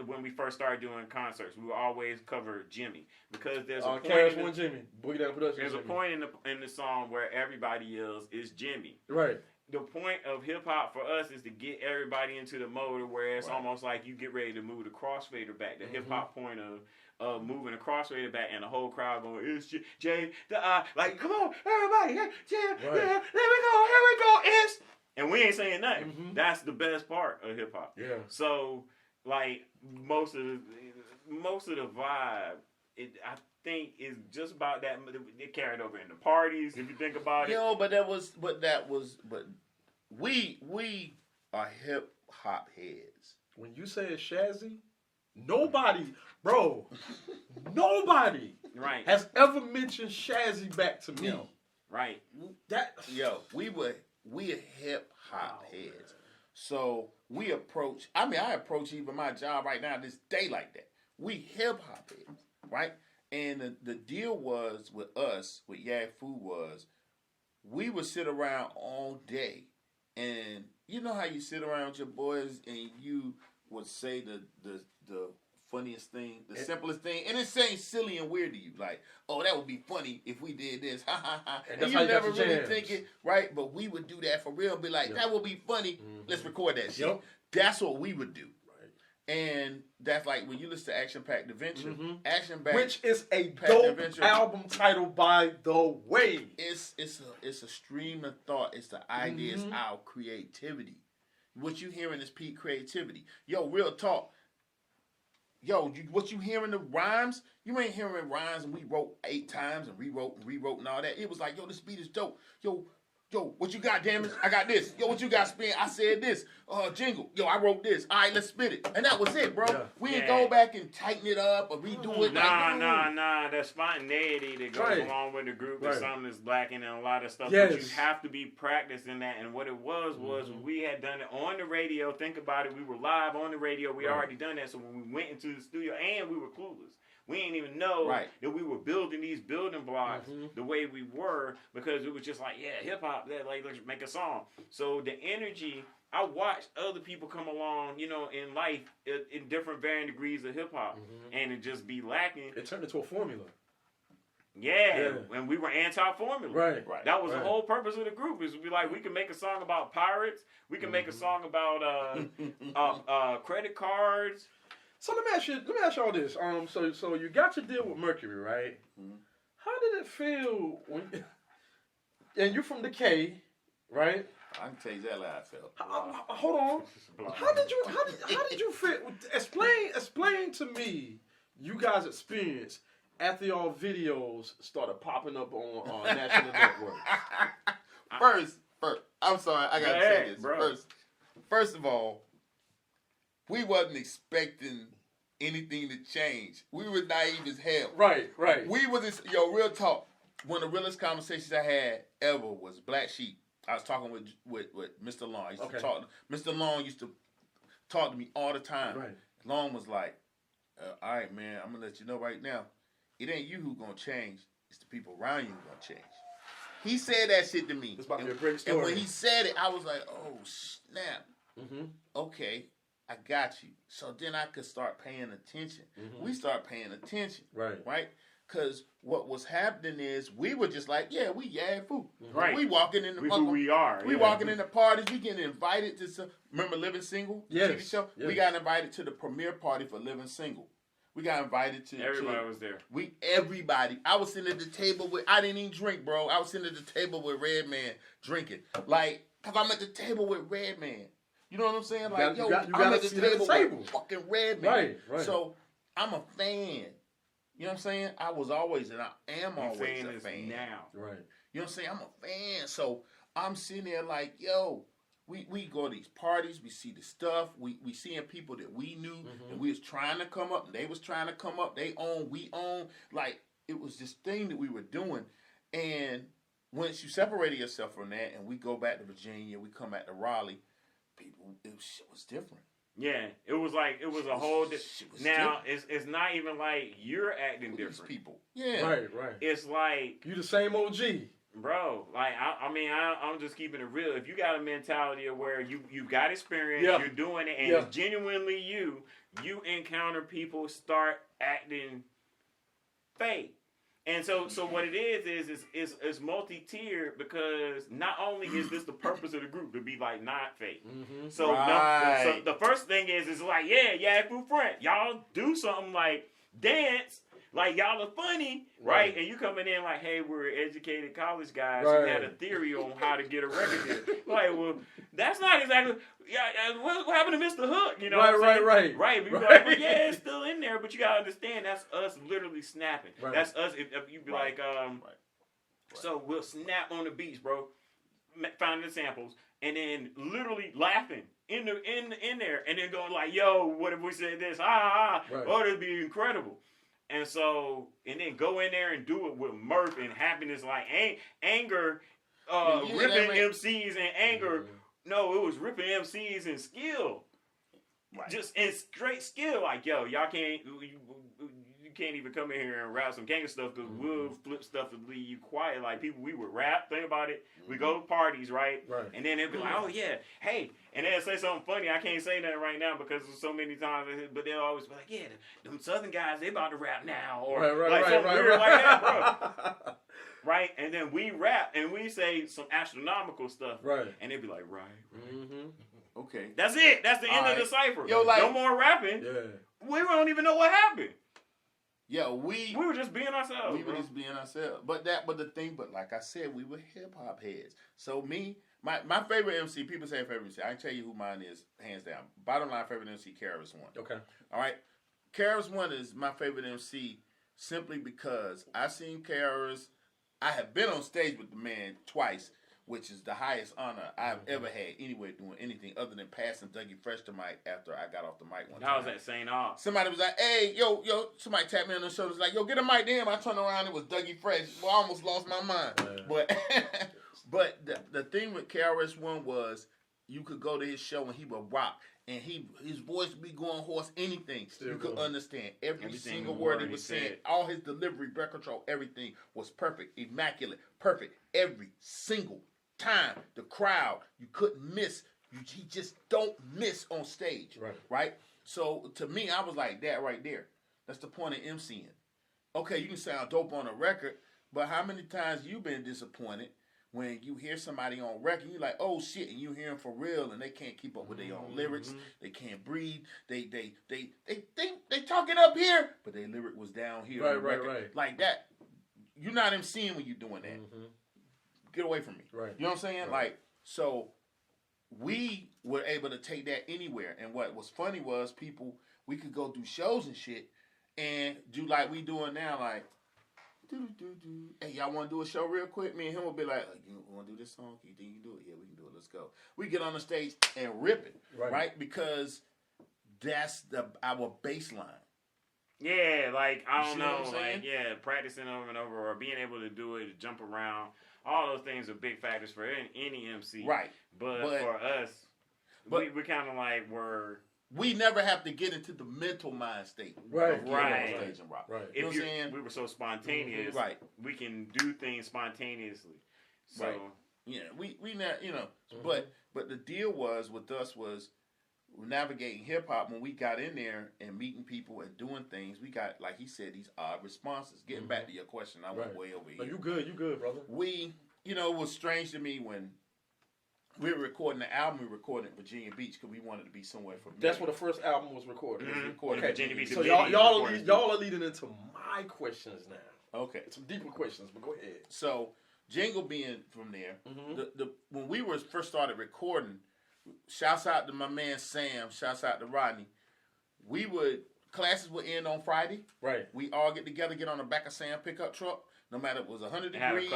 When we first started doing concerts, we would always cover Jimmy because there's a point. There's a point in the song where everybody yells, "It's Jimmy!" Right. The point of hip hop for us is to get everybody into the mode where it's almost like you get ready to move the crossfader back. The hip hop point of moving the crossfader back, and the whole crowd going, "It's Jay!" Like, come on, everybody, here we go, it's. And we ain't saying nothing. That's the best part of hip hop. Yeah. So. Like most of the vibe, I think is just about that. It carried over in the parties. If you think about it, but we are hip hop heads. When you say it's Shazzy, nobody has ever mentioned Shazzy back to me. Right. We are hip hop heads. So we approach, I approach even my job right now this day like that. We hip hop heads, right? And the deal was with us, with Yag Food was, we would sit around all day. And you know how you sit around with your boys and you would say the funniest thing, the simplest thing, and it's saying silly and weird to you. Like, oh, that would be funny if we did this. Ha ha ha. And you never really think it, right? But we would do that for real and be like, that would be funny. Let's record that shit. That's what we would do. Right. And that's like when you listen to Action Packed Adventure, Action Packed, which is a dope album title, by the way. It's a stream of thought. It's the idea. It's our creativity. What you hearing is peak creativity. Yo, real talk. Yo, what you hearing the rhymes? You ain't hearing rhymes and we wrote 8 times and rewrote and all that. It was like, yo, this beat is dope. Yo, Yo, what you got, damage? I got this. Yo, what you got, spin? I said this. Jingle. Yo, I wrote this. All right, let's spit it. And that was it, bro. Yeah. We didn't go back and tighten it up or redo it. Nah. That spontaneity that goes along with the group is something that's lacking in a lot of stuff. But you have to be practicing that. And what it was we had done it on the radio. Think about it. We were live on the radio. We already done that. So when we went into the studio, and we were clueless. We didn't even know that we were building these building blocks the way we were, because it was just like, hip hop, like, let's make a song. So the energy, I watched other people come along, in life in different varying degrees of hip hop, and it just be lacking. It turned into a formula. Yeah, and we were anti-formula. Right. That was the whole purpose of the group, is to be like, we can make a song about pirates, we can make a song about credit cards. So let me ask you all this. So you got your deal with Mercury, right? Mm-hmm. How did it feel when? And you're from the K, right? I can tell you exactly how I felt. Hold on. How did you feel? Explain to me you guys' experience after y'all videos started popping up on national networks. First, I'm sorry, I gotta say this. Bro. First of all, we wasn't expecting anything to change. We were naive as hell. Right. We was real talk. One of the realest conversations I had ever was Black Sheep. I was talking with Mr. Long. Mr. Long used to talk to me all the time. Right. Long was like, all right, man, I'm gonna let you know right now. It ain't you who gonna change. It's the people around you who gonna change. He said that shit to me. It's about to be a great story. And when he said it, I was like, oh, snap. Mm-hmm. Okay. I got you. So then I could start paying attention. Mm-hmm. We start paying attention. Right? Because what was happening is we were just like, we Yag Food. Right. We walking in the who we are. We walking in the parties. We getting invited to some, remember Living Single? Yes. TV show? Yes. We got invited to the premiere party for Living Single. We got invited to... Everybody was there. Everybody. I was sitting at the table with... I didn't even drink, bro. I was sitting at the table with Redman drinking. Like, because I'm at the table with Redman. You know what I'm saying? Like, I'm at the table with fucking Redman. Right. So, I'm a fan. You know what I'm saying? I was always, and I am always a fan. Now. Right. You know what I'm saying? I'm a fan. So, I'm sitting there like, we go to these parties, we see the stuff, we seeing people that we knew, and we was trying to come up, and they was trying to come up, they own, we own. Like, it was this thing that we were doing. And once you separated yourself from that, and we go back to Virginia, we come back to Raleigh, shit was different. Yeah, it was a whole. Now it's not even like you're acting different. People, yeah, right. It's like you the same OG, bro. Like I'm just keeping it real. If you got a mentality of where you got experience, you're doing it, and it's genuinely you encounter people start acting fake. And so what it is multi-tiered, because not only is this the purpose of the group to be like not fake. Mm-hmm. So the first thing is like, Yaggfu Front, y'all do something like dance, like y'all are funny, right? And you coming in like, hey, we're educated college guys who had a theory on how to get a record deal. Like, well, that's not exactly. What happened to Mr. Hook? You know, right. But you're like, well, it's still in there, but you gotta understand that's us literally snapping. Right. That's us. If you be like, so we'll snap on the beats, bro, finding the samples, and then literally laughing in there, and then going like, yo, what if we said this? Oh, that'd be incredible. And so, and then go in there and do it with mirth and happiness, like anger, ripping MCs and anger. Mm-hmm. No, it was ripping MCs and skill. Just in straight skill. Like, yo, y'all can't, you can't even come in here and rap some gang stuff, because we'll flip stuff to leave you quiet. Like, people, we would rap, think about it. We go to parties, right? And then they'll be like, oh, yeah, hey. And they'll say something funny. I can't say that right now because there's so many times, but they'll always be like, yeah, them Southern guys, they about to rap now. Or something weird like that, bro. Right? And then we rap and we say some astronomical stuff. Right. And they'd be like, Okay. That's it. That's the end of the cipher. Yo, like, no more rapping. Yeah. We don't even know what happened. Yeah, we were just being ourselves. We were just being ourselves. But like I said, we were hip hop heads. So my favorite MC, people say favorite MC. I can tell you who mine is, hands down. Bottom line, favorite MC, KRS-One. Okay. All right. KRS-One is my favorite MC simply because I seen KRS. I have been on stage with the man twice. which is the highest honor I've ever had anywhere doing anything other than passing Dougie Fresh the mic after I got off the mic one time. That was at St. Aug. Somebody was like, hey, yo, somebody tapped me on the shoulder. Was like, yo, get a mic to him. I turned around, it was Dougie Fresh. Well, I almost lost my mind. But the thing with KRS-One was you could go to his show and he would rock. And his voice would be going hoarse, anything. You could understand every single word he was saying. All his delivery, breath control, everything was perfect, immaculate, perfect. Every single time. The crowd, you couldn't miss. He just don't miss on stage. Right? So to me, I was like, that right there. That's the point of MCing. Okay, you can sound dope on a record, but how many times you been disappointed when you hear somebody on record, you're like, oh shit, and you hear them for real, and they can't keep up with their own lyrics, they can't breathe, they talking up here, but their lyric was down here on the record. Like that. You're not MCing when you're doing that. Get away from me. You know what I'm saying? Like, so we were able to take that anywhere, and what was funny was we could go do shows and shit, and do like we doing now, like, hey, y'all want to do a show real quick? Me and him will be like, you want to do this song? You think you can do it? Yeah, we can do it. Let's go. We get on the stage and rip it, right? Because that's our baseline. Yeah, like, I don't know, like, practicing over and over or being able to do it, jump around. All those things are big factors for any MC. Right. But for us, we kind of like we never have to get into the mental mind state. Right. You know what I'm saying? We were so spontaneous. We can do things spontaneously. So yeah, we not, you know, but the deal was with us was navigating hip hop. When we got in there and meeting people and doing things, we got, like he said, these odd responses. Getting back to your question, I went way over here. You good, brother. You know, it was strange to me when we were recording the album. We recorded in Virginia Beach because we wanted to be somewhere familiar. That's where the first album was recorded. It was recorded in Virginia Beach. So y'all are leading into my questions now. Okay, some deeper questions, but go ahead. So Jingle being from there, when we first started recording, shouts out to my man Sam, shouts out to Rodney. Classes would end on Friday. Right. We all get together, get on the back of Sam pickup truck, no matter it was 100 degrees.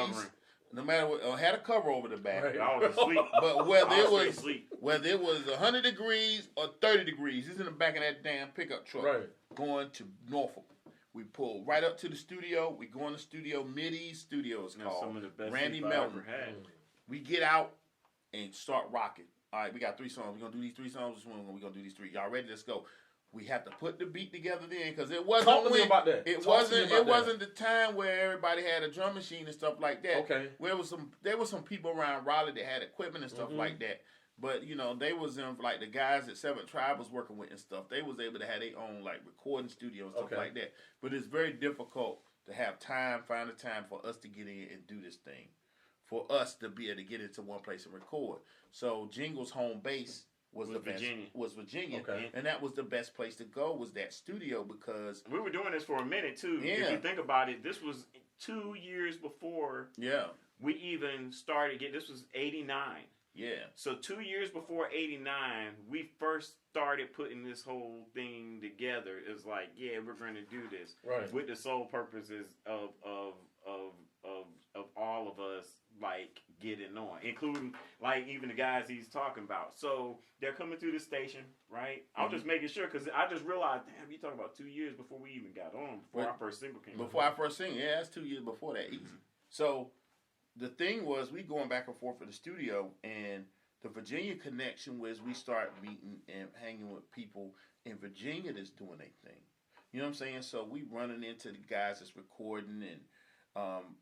No matter what, had a cover over the back. Right. I was asleep. But whether it was 100 degrees or 30 degrees, he's in the back of that damn pickup truck going to Norfolk. We pull right up to the studio. We go in the studio, Middy's Studio is called. Some of the best Randy Melton. We get out and start rocking. All right, we got 3 songs. We're going to do these 3 songs. We're going to do these 3. Y'all ready? Let's go. We have to put the beat together then because it wasn't. Talk to me about that. It wasn't the time where everybody had a drum machine and stuff like that. Okay. There was some people around Raleigh that had equipment and stuff like that. But you know, they was in like the guys that Seventh Tribe was working with and stuff. They was able to have their own like recording studio and stuff like that. But it's very difficult to have find the time for us to get in and do this thing, for us to be able to get into one place and record. So Jingle's home base was Virginia, and that was the best place to go, was that studio, because we were doing this for a minute too. If you think about it, this was 2 years before we even started getting. This was 89. Yeah. So 2 years before 89, we first started putting this whole thing together. It's like, we're going to do this with the sole purposes of all of us like getting on, including like even the guys he's talking about. So they're coming through the station, right? I was just making sure because I just realized, damn, you talking about 2 years before we even got on, before our first single came. Before our first single, that's 2 years before that, easy. So the thing was, we going back and forth for the studio, and the Virginia connection was we start meeting and hanging with people in Virginia that's doing their thing. You know what I'm saying? So we running into the guys that's recording and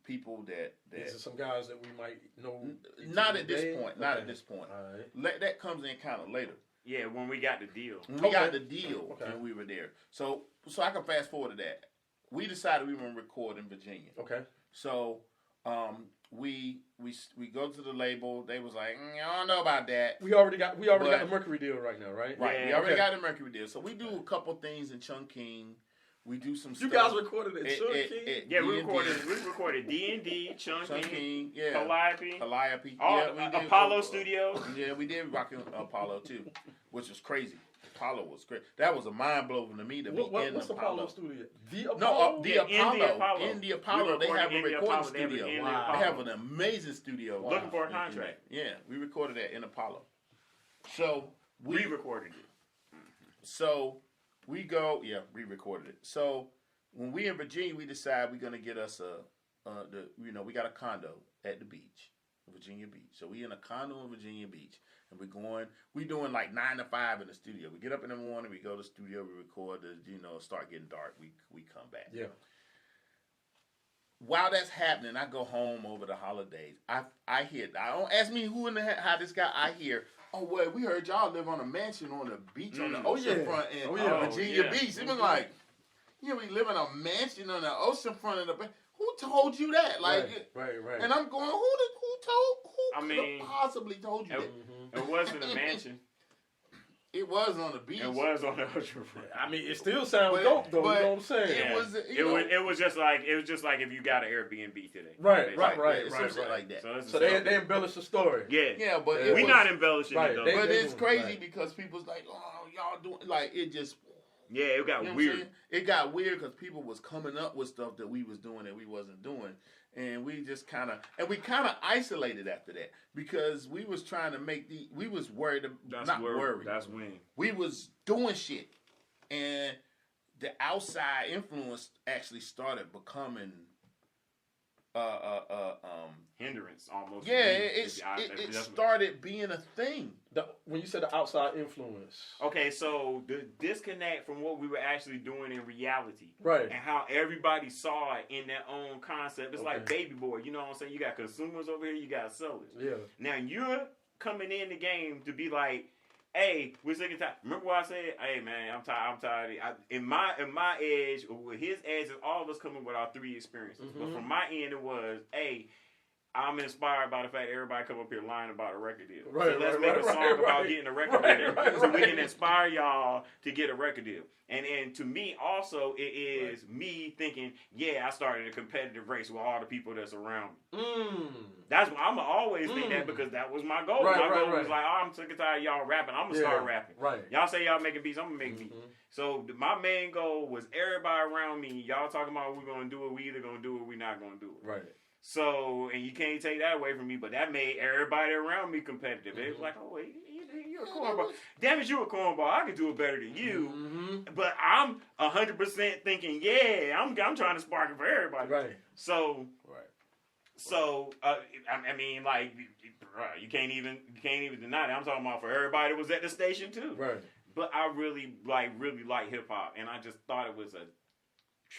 people that these are some guys that we might know. Not at this point. Not at this point. All right. That comes in kind of later. Yeah, when we got the deal. When we got the deal, and we were there. So I can fast forward to that. We decided we were going to record in Virginia. Okay. So we go to the label. They was like, I don't know about that. We already got the Mercury deal right now, right? Right. Yeah, we already got the Mercury deal. So we do a couple things in Chungking. We do some stuff. You guys recorded at Chungking? Yeah, we recorded D&D, Chungking, Calliope. All Apollo Studios. Yeah, we did rock in Apollo too, which was crazy. Apollo was great. That was a mind blower to me to be in what's Apollo. Studio? The Apollo? No, the Yeah, Apollo. in the In the Apollo, they have a in the recording Apollo. They have it studio. in the Wow. They Apollo. have an amazing studio. Looking for a contract. Yeah, we recorded that in Apollo. So we Re-recorded it. So we go, re-recorded it. So when we in Virginia, we decide we're gonna get us we got a condo at the beach, Virginia Beach. So we in a condo in Virginia Beach, and we doing like 9 to 5 in the studio. We get up in the morning, we go to the studio, we record. Start getting dark. We come back. Yeah. While that's happening, I go home over the holidays. I hear. I don't ask me who in the heck how this guy. I hear. Oh well, we heard y'all live on a mansion on the beach on the ocean front in Virginia Beach. It was like, we live in a mansion on the ocean front of the. Who told you that? Like, right. And I'm going, who could have possibly told you that? It wasn't a mansion. It was on the beach. It was on the ocean front. I mean, it still sounds dope, though. You know what I'm saying? Yeah. It was just like if you got an Airbnb today. Right. Like that. So they embellish the story. Yeah, but we're not embellishing it though. But it's crazy because people's like, oh, y'all doing like it just. Yeah, it got weird. It got weird because people was coming up with stuff that we was doing that we wasn't doing, and we just kind of isolated after that because we was trying to we was worried. Worried. That's when we was doing shit, and the outside influence actually started becoming hindrance almost. Yeah, it started being a thing. When you said the outside influence. Okay, so the disconnect from what we were actually doing in reality. Right. And how everybody saw it in their own concept. It's like Baby Boy, you know what I'm saying? You got consumers over here, you got sellers. Yeah. Now you're coming in the game to be like, hey, we're sick and tired. Remember what I said? Hey man, I'm tired. In my edge, with his edge, is all of us coming with our 3 experiences. Mm-hmm. But from my end, it was, hey, I'm inspired by the fact that everybody come up here lying about a record deal. Right, so let's make a song about getting a record deal. So we can inspire y'all to get a record deal. And to me also, it is me thinking, I started a competitive race with all the people that's around me. That's what I'm always think that because that was my goal. My goal was like, I'm sick and tired of y'all rapping. I'm going to start rapping. Right. Y'all say y'all making beats, I'm going to make beats. So my main goal was everybody around me, y'all talking about we're going to do it, we either going to do it or we not going to do it. Right. So, and you can't take that away from me, but that made everybody around me competitive. It was like, oh, wait, you're a cornball. Damn it, you're a cornball. I can do it better than you. But I'm 100% thinking, I'm trying to spark it for everybody. Right. So, I mean, like, you can't even deny that. I'm talking about for everybody that was at the station too. Right. But I really like hip hop, and I just thought it was a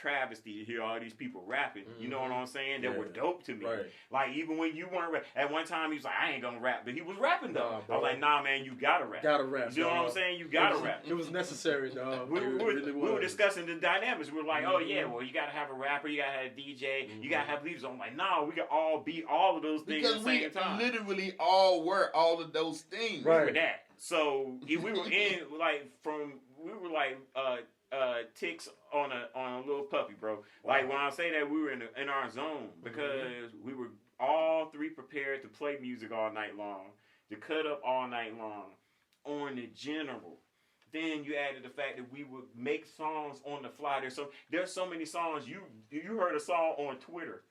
travesty to hear all these people rapping. You know what I'm saying? That were dope to me. Right. Like even when you weren't at one time he was like, I ain't gonna rap, but he was rapping though. I was like, nah, man, you gotta rap. You know what I'm saying? You gotta rap. It was necessary, dog. We were discussing the dynamics. We were like, oh yeah, well you gotta have a rapper, you gotta have a DJ, you gotta have leads. I'm like, nah, we can all be all of those things at the same time. Because we literally all were all of those things. Right. With that. So if we were in ticks on a little puppy, bro. Like when I say that, we were in our zone because we were all 3 prepared to play music all night long, to cut up all night long on the general. Then you added the fact that we would make songs on the fly. There's so many songs. You heard a song on Twitter,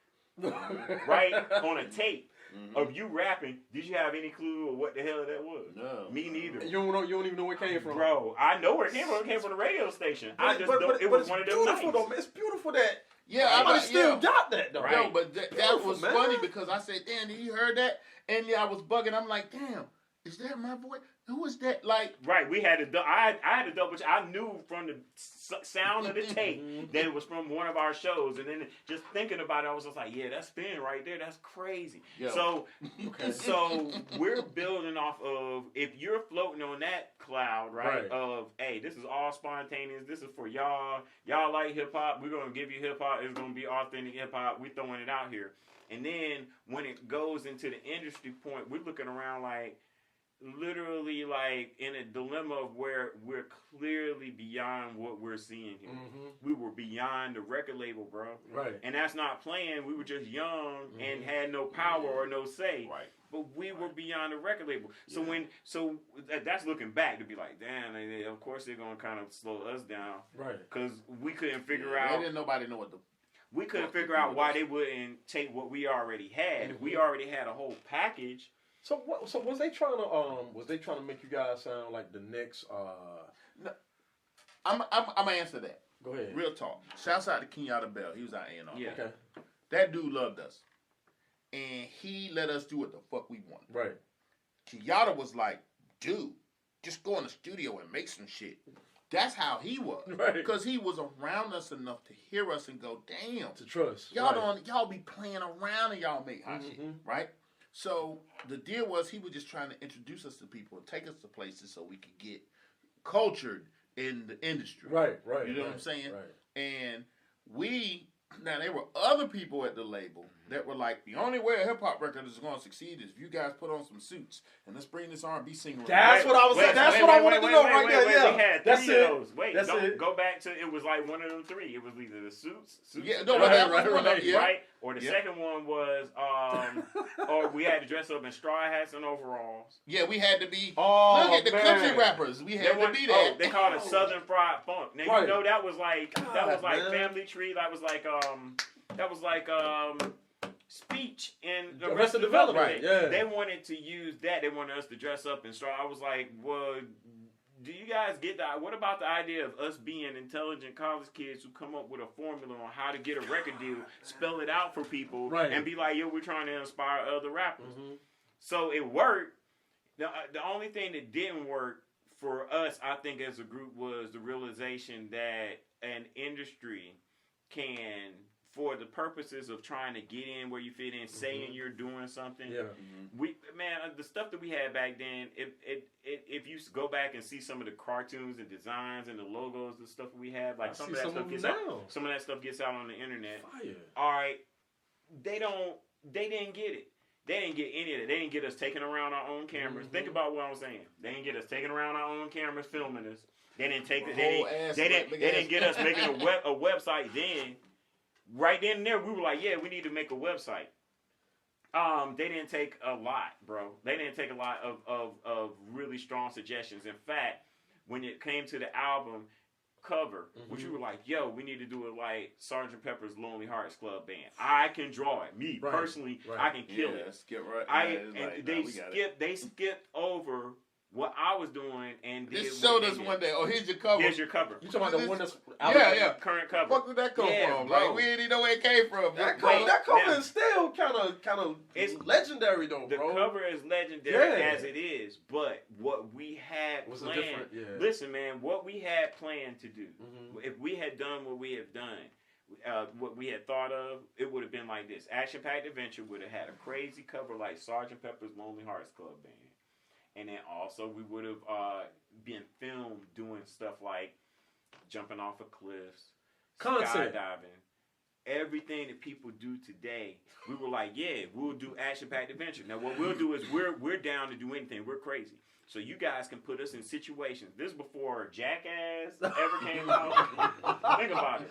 right? On a tape. Of you rapping, did you have any clue of what the hell that was? No. Me neither. You don't even know where it came from. Bro, I know where it came from. It came from the radio station. It was one of them nights. Though, man. It's beautiful that I still got that, though. Right. Yo, but that was funny because I said, damn, did you heard that? And I was bugging. I'm like, damn, is that my voice? Who is that? Like, right, we had to. I had to double check. I knew from the sound of the tape that it was from one of our shows, and then just thinking about it, I was just like, yeah, that spin right there, that's crazy. Yo. So we're building off of if you're floating on that cloud, right? Of hey, this is all spontaneous. This is for y'all. Y'all like hip hop. We're gonna give you hip hop. It's gonna be authentic hip hop. We're throwing it out here, and then when it goes into the industry point, we're looking around like. literally like in a dilemma of where we're clearly beyond what we're seeing here. We were beyond the record label, bro. Right. And that's not playing. We were just young and had no power or no say. Right. But we were beyond the record label. So that's looking back to be like, damn, of course they're gonna kind of slow us down. Right. Because we couldn't figure out. Didn't nobody know what the. We couldn't figure out why they wouldn't take what we already had. If we already had a whole package. So what? So was they trying to make you guys sound like the next? No, I'm gonna answer that. Go ahead. Real talk. Shouts out to Kenyatta Bell. He was our A&R. Yeah. Okay. That dude loved us, and he let us do what the fuck we wanted. Right. Kenyatta was like, dude, just go in the studio and make some shit. That's how he was. Right. Because he was around us enough to hear us and go, damn. To trust. Y'all be playing around and y'all make hot shit. Right? So the deal was he was just trying to introduce us to people and take us to places so we could get cultured in the industry. Right. You know what I'm saying? Right. And now there were other people at the label that were like, the only way a hip hop record is going to succeed is if you guys put on some suits and let's bring this R&B singer. That's what I was saying. That's what I wanted to know right there. Yeah, we had that's three it. of those. Wait, That's it. go back to it was like one of them three. It was either the suits Yeah, no, that was one of them, yeah. right? Or the second one was, or we had to dress up in straw hats and overalls. Yeah, we had to be. Oh, look at the man. country rappers. We had to be that. They called it Southern Fried Funk. Now Right. you know that was like man. Family Tree. That was like Speech in the Arrested Arrested Development. Development. Right, yeah. They wanted to use that. They wanted us to dress up in straw. I was like, well, do you guys get that? What about the idea of us being intelligent college kids who come up with a formula on how to get a record deal, spell it out for people, Right. and be like, yo, we're trying to inspire other rappers. So it worked. The only thing that didn't work for us, I think, as a group was the realization that an industry can, for the purposes of trying to get in where you fit in, saying you're doing something. Yeah. The stuff that we had back then, if you go back and see some of the cartoons and designs and the logos, the stuff we had, like some of that stuff gets out on the internet. Fire. All right, they didn't get it. They didn't get any of it. They didn't get us taking around our own cameras. Think about what I was saying. They didn't get us taking around our own cameras, filming us. They didn't take it. They didn't get us making a website then. Right then and there, we were like, yeah, we need to make a website. They didn't take a lot, bro. They didn't take a lot of really strong suggestions. In fact, when it came to the album cover, which we were like, yo, we need to do it like Sgt. Pepper's Lonely Hearts Club Band. I can draw it. Me, personally, I can kill it. Skip right. They skipped over what I was doing and did. This showed us one day. Oh, here's your cover. Here's your cover. You talking about the one that's current cover. Fuck did that come from? Bro. Like we didn't even know where it came from. That cover is still kind of it's legendary though, the bro. The cover is legendary as it is, but what we had was planned. Listen, man, what we had planned to do, if we had done what we have done, what we had thought of, it would have been like this. Action Packed Adventure would have had a crazy cover like Sgt. Pepper's Lonely Hearts Club Band. And then also we would have been filmed doing stuff like jumping off of cliffs, skydiving, everything that people do today. We were like, yeah, we'll do action-packed adventure. Now what we'll do is we're down to do anything. We're crazy. So you guys can put us in situations. This is before Jackass ever came out. Think about it.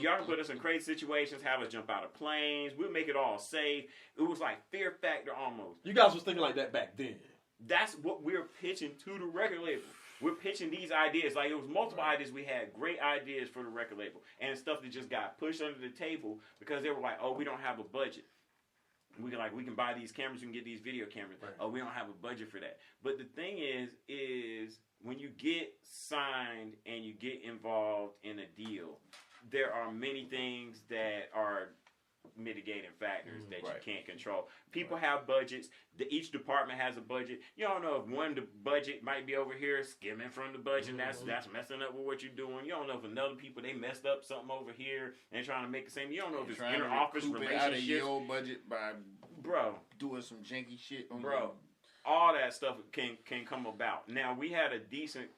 Y'all can put us in crazy situations, have us jump out of planes. We'll make it all safe. It was like Fear Factor almost. You guys was thinking like that back then. That's what we're pitching to the record label. We're pitching these ideas. Like, it was multiple ideas. We had great ideas for the record label. And stuff that just got pushed under the table because they were like, oh, we don't have a budget. We can buy these cameras, we can get these video cameras. Right. Oh, we don't have a budget for that. But the thing is when you get signed and you get involved in a deal, there are many things that are mitigating factors that you can't control. People have budgets. Each department has a budget. You don't know if one budget might be over here skimming from the budget. That's messing up with what you're doing. You don't know if another people, they messed up something over here and trying to make the same. You don't know if it's inter-office relationships. Out of your budget by doing some janky shit on all that stuff can come about. Now, we had a decent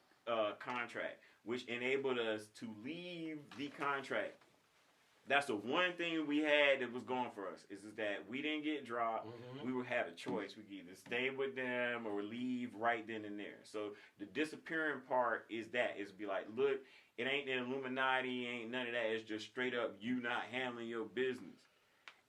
contract, which enabled us to leave the contract That's the one thing we had that was going for us. Is that we didn't get dropped. We would have a choice. We could either stay with them or leave right then and there. So the disappearing part is be like, look, it ain't the Illuminati, ain't none of that. It's just straight up you not handling your business.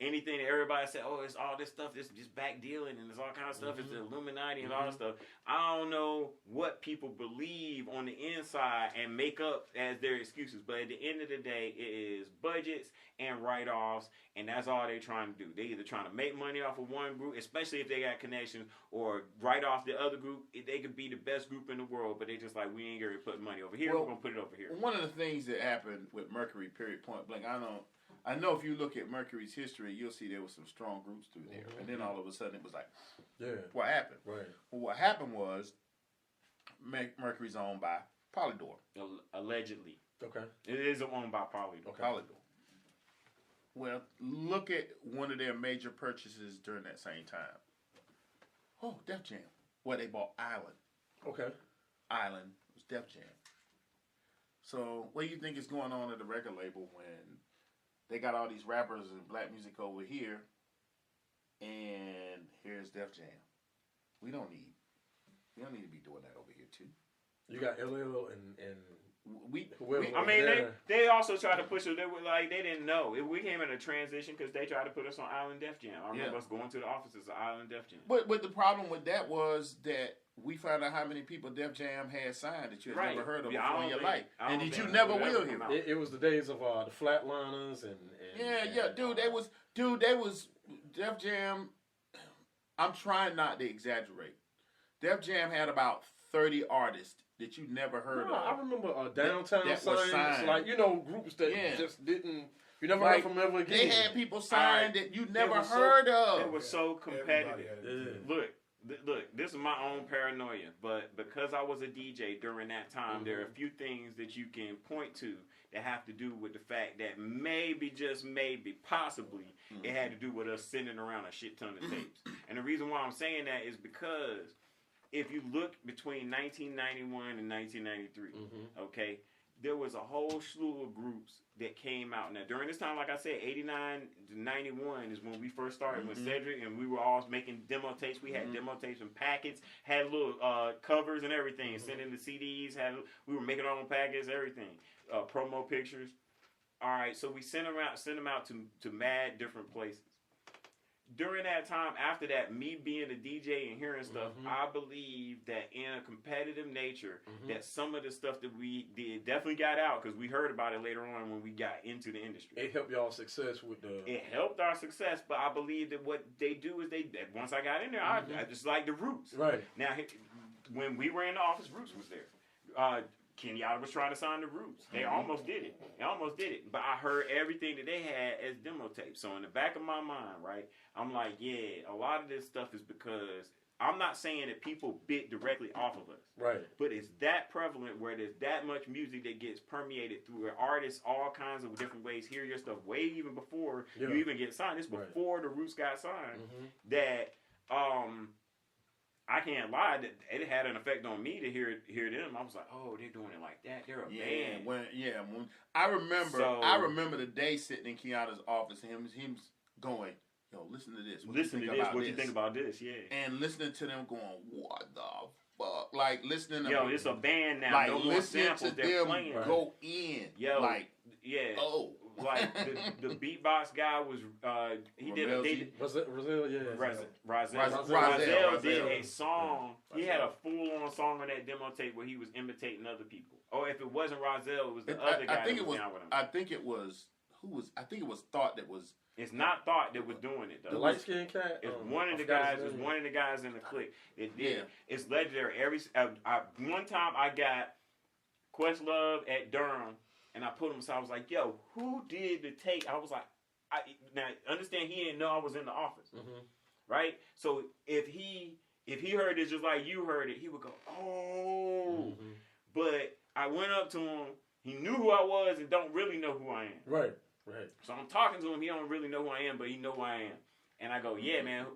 Anything that everybody said, oh, it's all this stuff, it's just back dealing and there's all kind of stuff, it's the Illuminati and all that stuff. I don't know what people believe on the inside and make up as their excuses, but at the end of the day, it is budgets and write-offs, and that's all they're trying to do. They either trying to make money off of one group, especially if they got connections, or write off the other group. They could be the best group in the world, but they just like, we ain't going to put money over here, we're going to put it over here. One of the things that happened with Mercury, period, point blank, I know if you look at Mercury's history, you'll see there was some strong groups through there. And then all of a sudden it was like, what happened? Right. Well, what happened was Mercury's owned by Polydor. Allegedly. Okay. It is owned by Polydor. Okay. Polydor. Well, look at one of their major purchases during that same time. Oh, Def Jam. Well, they bought Island. Okay. Island was Def Jam. So, what do you think is going on at the record label when they got all these rappers and black music over here, and here's Def Jam? We don't need to be doing that over here too. You got LL and I mean, they also tried to push it. They were like, they didn't know. We came in a transition because they tried to put us on Island Def Jam. I remember us going to the offices of Island Def Jam. But the problem with that was that we found out how many people Def Jam had signed that you had never heard of before in your life, and that you never will hear. It was the days of the Flatliners and dude, they was Def Jam. I'm trying not to exaggerate. Def Jam had about 30 artists that you never heard of. I remember Downtown that signed. Like, groups that just didn't. You never heard from them ever again. They had people signed that you never heard of. It was so competitive. Look, this is my own paranoia, but because I was a DJ during that time, there are a few things that you can point to that have to do with the fact that maybe, just maybe, possibly, it had to do with us sending around a shit ton of tapes. And the reason why I'm saying that is because if you look between 1991 and 1993, okay, there was a whole slew of groups that came out. Now, during this time, like I said, 89 to 91 is when we first started with Cedric, and we were all making demo tapes. We had demo tapes and packets, had little covers and everything, sending the CDs. We were making our own packets, everything, promo pictures. All right, so we sent them out to mad different places. During that time, after that, me being a DJ and hearing stuff, I believe that in a competitive nature, that some of the stuff that we did definitely got out because we heard about it later on when we got into the industry. It helped y'all success with the... It helped our success, but I believe that what they do is once I got in there, I just like the Roots. Right. Now, when we were in the office, Roots was there. Kenyatta was trying to sign the Roots. They almost did it. But I heard everything that they had as demo tapes. So in the back of my mind, right, I'm like, yeah, a lot of this stuff is because I'm not saying that people bit directly off of us. Right. But it's that prevalent where there's that much music that gets permeated through artists all kinds of different ways. Hear your stuff way even before you even get signed. It's before the Roots got signed that I can't lie, that it had an effect on me to hear them. I was like, oh, they're doing it like that. They're a band. When I remember the day sitting in Keanu's office and him going, yo, listen to this. What you think about this? Yeah. And listening to them going, what the fuck? Like, listening to yo, it's a band now. Like, no listening to them go in. Yo, like, yeah. Oh. Like, the beatbox guy was, he did Razel, yeah. Razel did a song. He had a full-on song on that demo tape where he was imitating other people. Or if it wasn't Razel, it was the other guy that was down with him. I think it was Thought that was... It's not Thought that was doing it, though. The light-skinned cat? It's one of the guys. It's one of the guys in the clique. It did. Yeah. It's legendary. One time I got Questlove at Durham, and I put him aside. I was like, yo, who did the tape? I was like, now understand he didn't know I was in the office, right? So if he heard it just like you heard it, he would go, oh. But I went up to him. He knew who I was and don't really know who I am. Right. So I'm talking to him. He don't really know who I am, but he know who I am. And I go, yeah, man.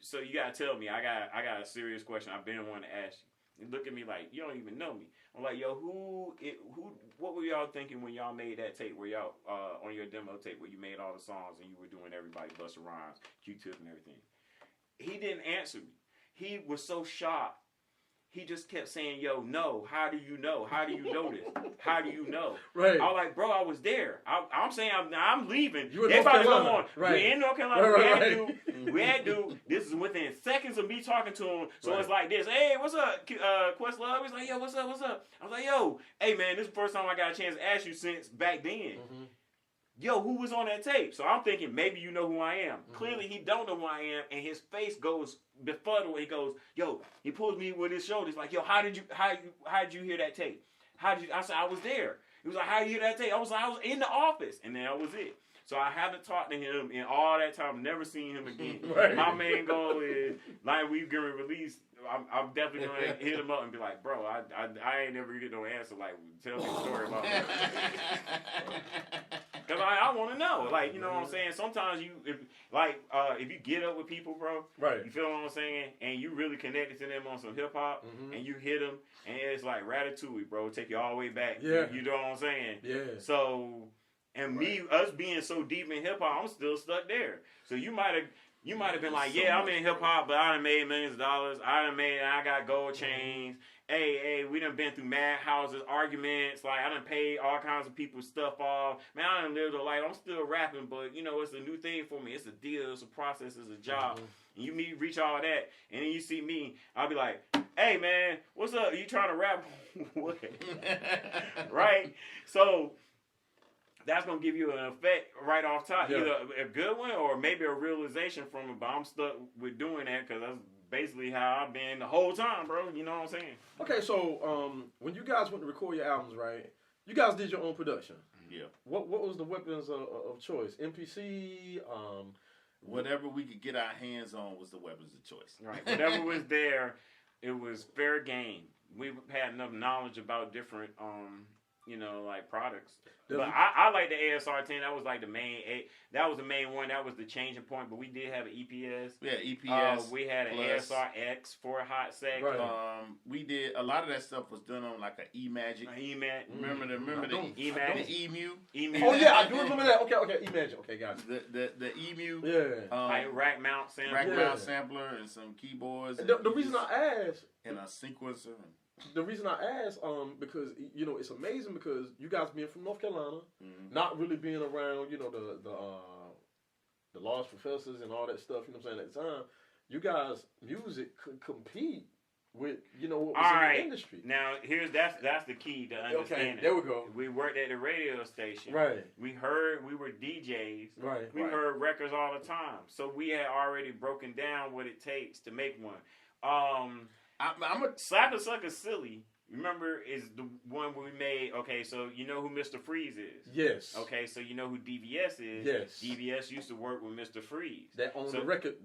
So you gotta tell me. I got a serious question. I've been wanting to ask you. He looked at me like, you don't even know me. I'm like, yo, what were y'all thinking when y'all made that tape where y'all, on your demo tape where you made all the songs and you were doing Everybody Busta Rhymes, Q-Tip and everything? He didn't answer me. He was so shocked. He just kept saying, yo, no, how do you know? How do you know this? How do you know? Right. I was like, bro, I was there. I'm saying I'm leaving. You in North Carolina. Right. We're in North Carolina. Right. We had to. This is within seconds of me talking to him. So Right. it's like this. Hey, what's up, Questlove? He's like, yo, what's up? I was like, yo, hey, man, this is the first time I got a chance to ask you since back then. Mm-hmm. Yo, who was on that tape? So I'm thinking maybe you know who I am. Mm-hmm. Clearly he don't know who I am, and his face goes befuddled. He goes, yo, he pulls me with his shoulders like, yo, how did you hear that tape? I said, I was there. He was like, how did you hear that tape? I was in the office, and that was it. So I haven't talked to him in all that time. Never seen him again. Right. My main goal is, like, we're going to release. I'm definitely going to hit him up and be like, bro, I ain't never get no answer. Like, tell me a story about it. Because I want to know. Like, you know what I'm saying? Sometimes if you get up with people, bro, right. You feel what I'm saying? And you really connected to them on some hip-hop, and you hit them, and it's like Ratatouille, bro. Take you all the way back. Yeah. You know what I'm saying? Yeah. So... And us being so deep in hip hop, I'm still stuck there. So you might have been like, yeah, I'm in hip hop, but I done made millions of dollars. I got gold chains. Hey, we done been through mad houses, arguments. Like, I done paid all kinds of people's stuff off. Man, I done lived a life. I'm still rapping, but, you know, it's a new thing for me. It's a deal. It's a process. It's a job. And you reach all that, and then you see me, I'll be like, hey, man, what's up? You trying to rap? What? Right? So... that's going to give you an effect right off top. Either a good one or maybe a realization from it. But I'm stuck with doing that because that's basically how I've been the whole time, bro. You know what I'm saying? Okay, so when you guys went to record your albums, right, you guys did your own production. Yeah. What was the weapons of choice? MPC? Whatever we could get our hands on was the weapons of choice. Right. Whatever was there, it was fair game. We had enough knowledge about different... like products. But I like the ASR 10. That was like the main. That was the main one. That was the changing point. But we did have an EPS. Yeah, EPS. We had an ASR X for a hot sec. Right. We did a lot of that stuff was done on like an E-Magic. Remember the E-Magic? The EMU. Oh yeah, I do remember that. Okay, E-Magic. Okay, got it. The EMU. Yeah. Like rack mount sampler. Rack mount sampler and some keyboards. The reason I asked. And a sequencer. The reason I asked, because it's amazing because you guys being from North Carolina, not really being around, the large professors and all that stuff. You know what I'm saying? At the time, you guys' music could compete with what was in the industry. Now that's the key to understanding. Okay, there we go. We worked at the radio station. Right. We were DJs. Right. We heard records all the time, so we had already broken down what it takes to make one. I'm a Slap a Sucker Silly. Remember, is the one we made. Okay, so you know who Mr. Freeze is. Yes. Okay, so you know who DVS is. Yes. DVS used to work with Mr. Freeze. That on the record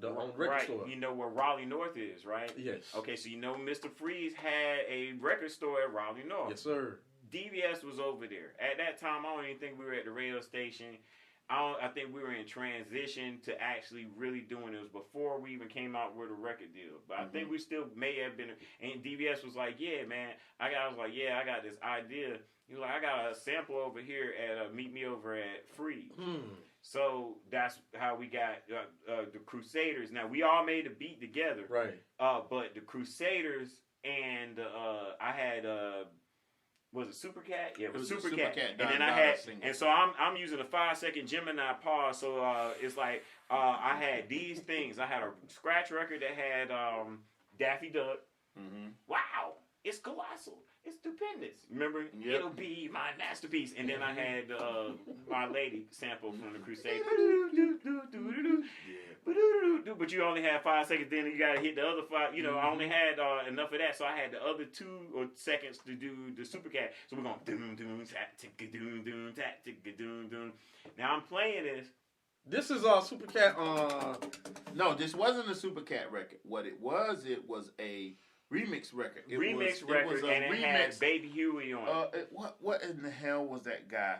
store. You know where Raleigh North is, right? Yes. Okay, so you know Mr. Freeze had a record store at Raleigh North. Yes, sir. DVS was over there at that time. I don't even think we were at the radio station. I think we were in transition to actually really doing it. It was before we even came out with a record deal. But I think we still may have been. And DVS was like, yeah, man. I got this idea. He was like, I got a sample over here at Meet Me Over at Freeze. So that's how we got the Crusaders. Now, we all made a beat together. Right. But the Crusaders and I had... was it Super Cat? Yeah, it was Super Cat. And then I had, and so I'm using a 5-second Gemini pause. So it's like I had these things. I had a scratch record that had Daffy Duck. Wow, it's colossal. It's stupendous. Remember, it'll be my masterpiece. And then I had My Lady sample from the Crusade. But you only had 5 seconds. Then you got to hit the other 5. I only had enough of that, so I had the other 2 seconds to do the Super Cat. So we're going doom doom tat ticka doom doom tat ticka doom doom. Now I'm playing this. This is Super Cat. No, this wasn't a Super Cat record. What it was a remix record. It was a remix. Had Baby Huey on it. What in the hell was that guy?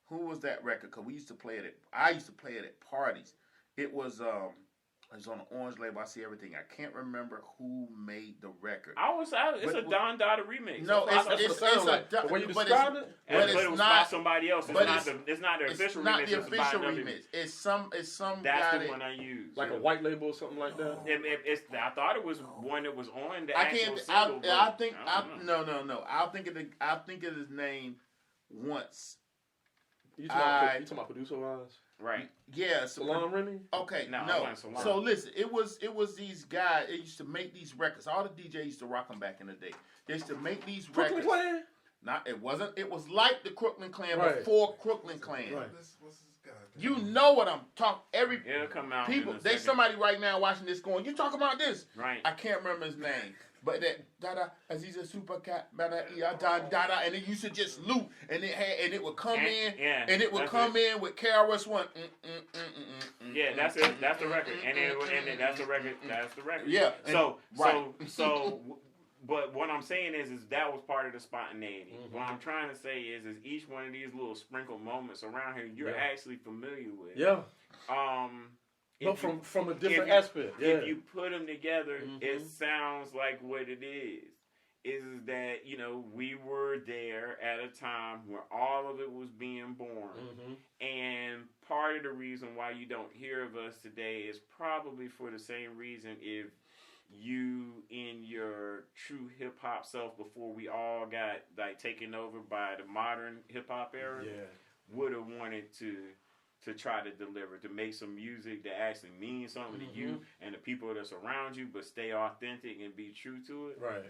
Who was that record? Because we used to play it I used to play it at parties. It was It's on the orange label. I see everything. I can't remember who made the record. It's a Don Dada remix. No, That's what it sounds like. The way you described it? But it was by somebody else. It's not the official remix. It's not the official remix. It's some That's guy the one I used. Like a white label or something like that? I thought it was one that was on the I actual can't. single. I think. No. I'll think of his name once. You talking about producer wise? Right. Yeah. Salon Rennie? Okay. No. So listen, it was these guys. They used to make these records. All the DJs used to rock them back in the day. They used to make these Brooklyn records. Clan? Not. It wasn't. It was like the Crooklyn Clan Right. before Crooklyn Clan. Right. What's this guy? You know what I'm talking. It'll come out. People. in a There's second. somebody right now watching this going. You talking about this? Right. I can't remember his name. But that Dada Aziza Super Cat Dada and it used to just loop and it would come in and it would come in with KRS One. Yeah, that's it. That's the record, and that's the record. That's the record. Yeah. But what I'm saying is that was part of the spontaneity. What I'm trying to say is each one of these little sprinkled moments around here you're actually familiar with. Yeah. If from a different aspect. Yeah. If you put them together, it sounds like what it is. Is that, we were there at a time where all of it was being born. And part of the reason why you don't hear of us today is probably for the same reason if you in your true hip hop self before we all got taken over by the modern hip hop era would have wanted to try to deliver, to make some music that actually means something to you and the people that surround you, but stay authentic and be true to it. Right.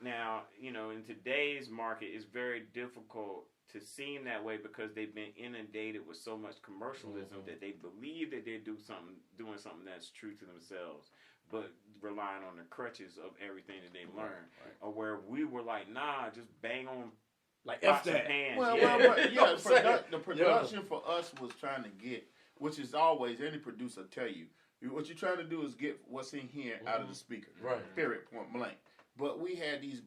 Now, in today's market, it's very difficult to seem that way because they've been inundated with so much commercialism that they believe that they're doing something that's true to themselves, but relying on the crutches of everything that they learned. Or where we were like, nah, just bang on. Like F that. Hands. The production for us was trying to get, which is always any producer tell you, what you're trying to do is get what's in here out of the speaker. Right. Period. Point blank. But we had these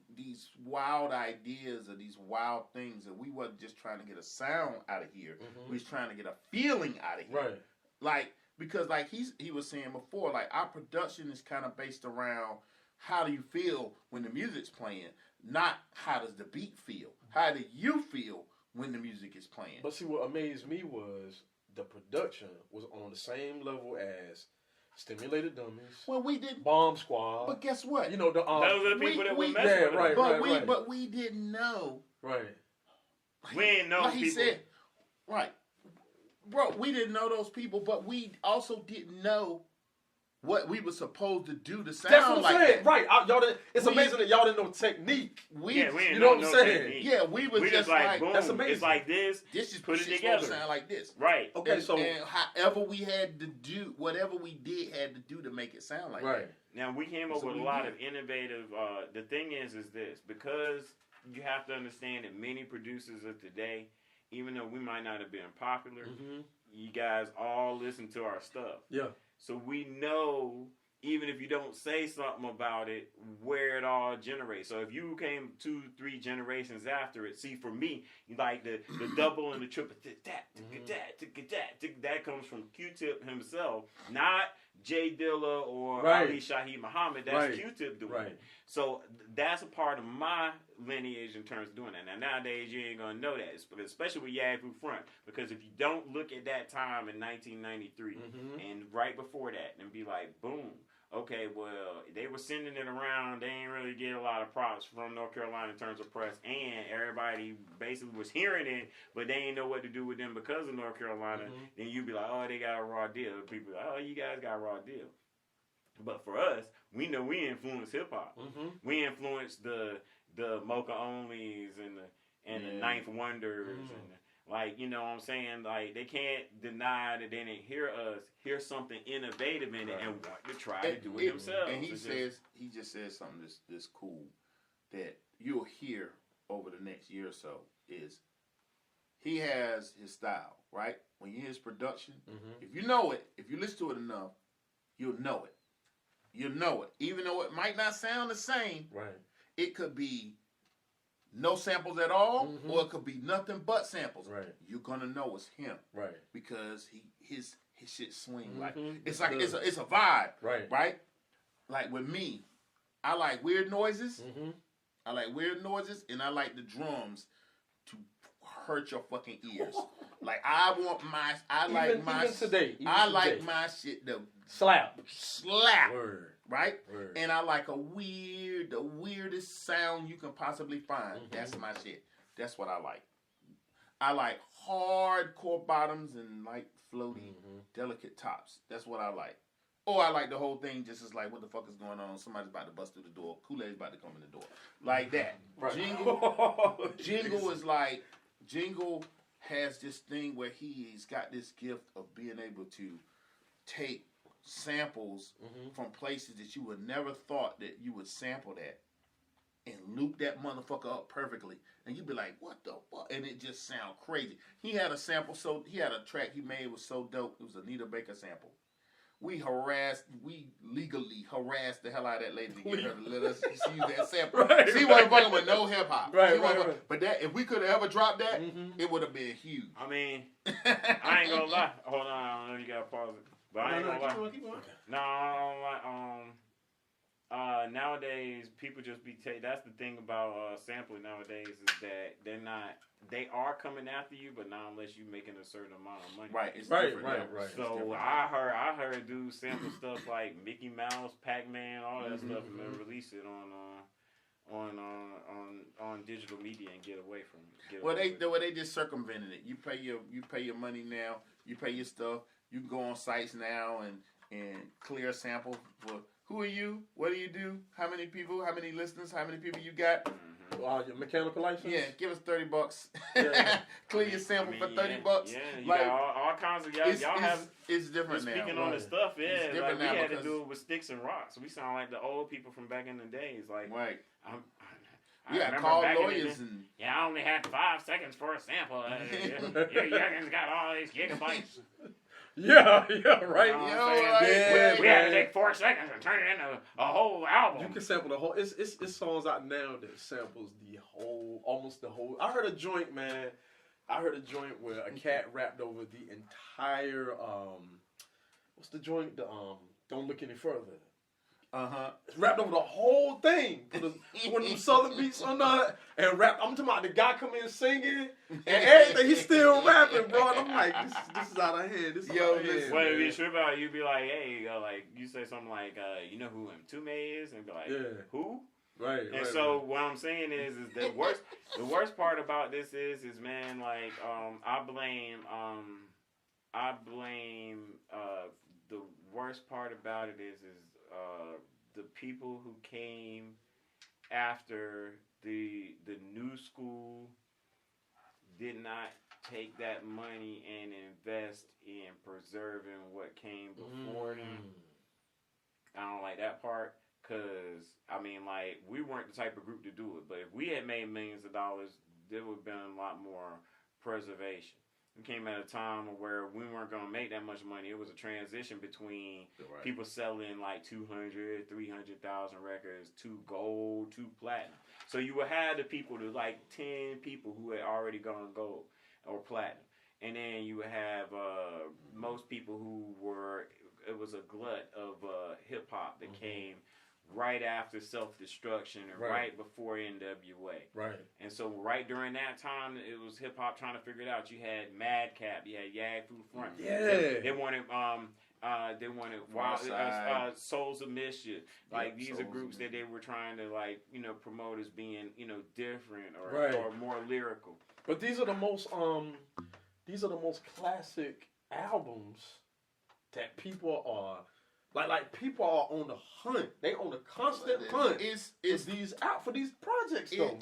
wild ideas or these wild things, and we wasn't just trying to get a sound out of here. We was trying to get a feeling out of here. Right. Because he was saying before, our production is kind of based around how do you feel when the music's playing, not how does the beat feel. How do you feel when the music is playing? But see, what amazed me was the production was on the same level as Stimulated Dummies. Well, we did Bomb Squad. But guess what? those are the people that we messing with. But we didn't know. Right. We didn't know like people. He said, right. Bro, we didn't know those people, but we also didn't know what we were supposed to do to sound That's what I'm saying. that. Right. It's amazing that y'all didn't know technique. We didn't you know what I'm no saying? technique. Yeah, we was just like, boom, that's amazing. it's like this. This is put it supposed together. to sound like this. Right. Okay, and however we had to do, whatever we did had to do to make it sound like that. Now, we came up with a lot of innovative, the thing is this, because you have to understand that many producers of today, even though we might not have been popular, you guys all listen to our stuff. Yeah. So we know, even if you don't say something about it, where it all generates. So if you came 2-3 generations after it, see, for me, like the double and the triple, that comes from Q-Tip himself, not Jay Dilla or Ali Shaheed Muhammad. That's Q-Tip doing it. So that's a part of my lineage in terms of doing that. Now, nowadays, you ain't going to know that, especially with Yaggfu Front, because if you don't look at that time in 1993 and right before that and be like, boom, okay, well, they were sending it around. They ain't really get a lot of props from North Carolina in terms of press, and everybody basically was hearing it, but they ain't know what to do with them because of North Carolina. Then you'd be like, oh, they got a raw deal. People be like, oh, you guys got a raw deal. But for us, we know we influenced hip hop. We influenced the Mocha Onlys and the Ninth Wonders and you know what I'm saying? Like, they can't deny that they didn't hear us, hear something innovative in it, and want to try to do it themselves. And he just says something that's cool that you'll hear over the next year or so is he has his style, right? When you hear his production, if you know it, if you listen to it enough, you'll know it. You'll know it. Even though it might not sound the same, it could be no samples at all, or it could be nothing but samples. You're gonna know it's him, because his his shit swing Mm-hmm. like it's like it's a vibe, right. Like with me, I like weird noises. Mm-hmm. I like weird noises, and I like the drums to hurt your fucking ears. Like I want my, Even today, my shit to slap, Word. Right? Word. And I like the weirdest sound you can possibly find. That's my shit. That's what I like. I like hardcore bottoms and light, floaty, delicate tops. That's what I like. Or I like the whole thing just as like, what the fuck is going on? Somebody's about to bust through the door. Kool-Aid's about to come in the door. Like that. Right. Jingle is like, Jingle has this thing where he's got this gift of being able to take samples from places that you would never thought that you would sample that and loop that motherfucker up perfectly. And you'd be like, what the fuck? And it just sound crazy. He had a track he made was so dope. It was a Anita Baker sample. We legally harassed the hell out of that lady to get her to let us use that sample. Right, She wasn't fucking with no hip hop. Right. But that, if we could have ever dropped that, it would have been huge. I mean, I ain't gonna lie. Hold on, I don't know if you gotta pause it. But I ain't gonna lie. Keep going. No, I don't like, nowadays people just be that's the thing about sampling nowadays is that they are coming after you, but not unless you're making a certain amount of money. Right, it's Right. So I heard dudes sample stuff like Mickey Mouse, Pac-Man, all that stuff, and then release it on digital media and get away from it. They just circumvented it. You pay your money now. You pay your stuff. You can go on sites now and clear a sample for who are you? What do you do? How many people? How many listeners? How many people you got? Your mechanical license? Yeah, give us $30. Yeah. Clear your sample for $30. Yeah, you like, got all kinds of y'all have. It's different now. Speaking on the stuff, yeah, like we now had to do it with sticks and rocks. We sound like the old people from back in the days. Like, right. I got call back in the lawyers day, and I only had 5 seconds for a sample. Your youngins got all these gigabytes. Yeah, right. You know what I'm saying? We had to take 4 seconds and turn it into a whole album. You can sample the whole. It's songs out now that samples almost the whole. I heard a joint, man. Where a cat rapped over the entire. What's the joint? Don't Look Any Further. It's rapped over the whole thing. Put one of them southern beats on that and rap. I'm talking about the guy come in singing and everything. He's still rapping, bro. And I'm like, this is out of hand. This is out of hand. Well, if you trip out, you'd be like, hey, like you say something like, you know who Mtume is, and be like, who? Right. And so what I'm saying is the worst part about this is man, like I blame the worst part about it is the people who came after the new school did not take that money and invest in preserving what came before them. I don't like that part because, I mean, like, we weren't the type of group to do it. But if we had made millions of dollars, there would have been a lot more preservation. We came at a time where we weren't going to make that much money. It was a transition between people selling like 200, 300,000 records to gold, to platinum. So you would have the people, to like 10 people who had already gone gold or platinum. And then you would have most people who it was a glut of hip-hop that came right after Self-Destruction and right before NWA. Right. And so right during that time, it was hip-hop trying to figure it out. You had Madcap, you had Yaggfu Front. Yeah. They wanted Souls of Mischief. Like, these are groups that they were trying to, like, promote as being, different or more lyrical. But these are the most classic albums that people are like people are on the hunt. They on a constant hunt. For these projects though.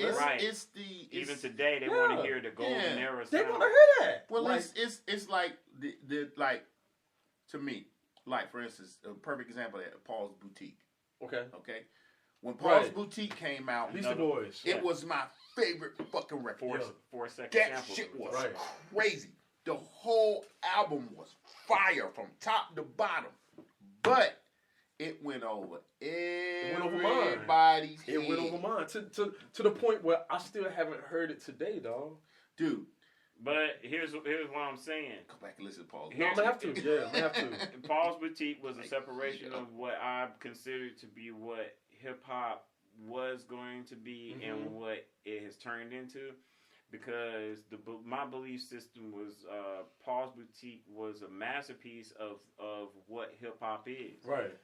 Even today they want to hear the golden era sound. They want to hear that. Well, it's like the like to me, like for instance, a perfect example of that, Paul's Boutique. Okay. When Paul's Boutique came out, Beastie Boys. It was my favorite fucking record. 4 second that samples. Shit was crazy. The whole album was fire from top to bottom. But it went over everybody's head. It went over mine. To the point where I still haven't heard it today, dog. Dude, But here's what I'm saying. Go back and listen to Paul. No, I'm gonna have to. Yeah, I'm gonna have to. Paul's Boutique was a separation of what I considered to be what hip hop was going to be and what it has turned into. Because my belief system was Paul's Boutique was a masterpiece of what hip hop is. Right.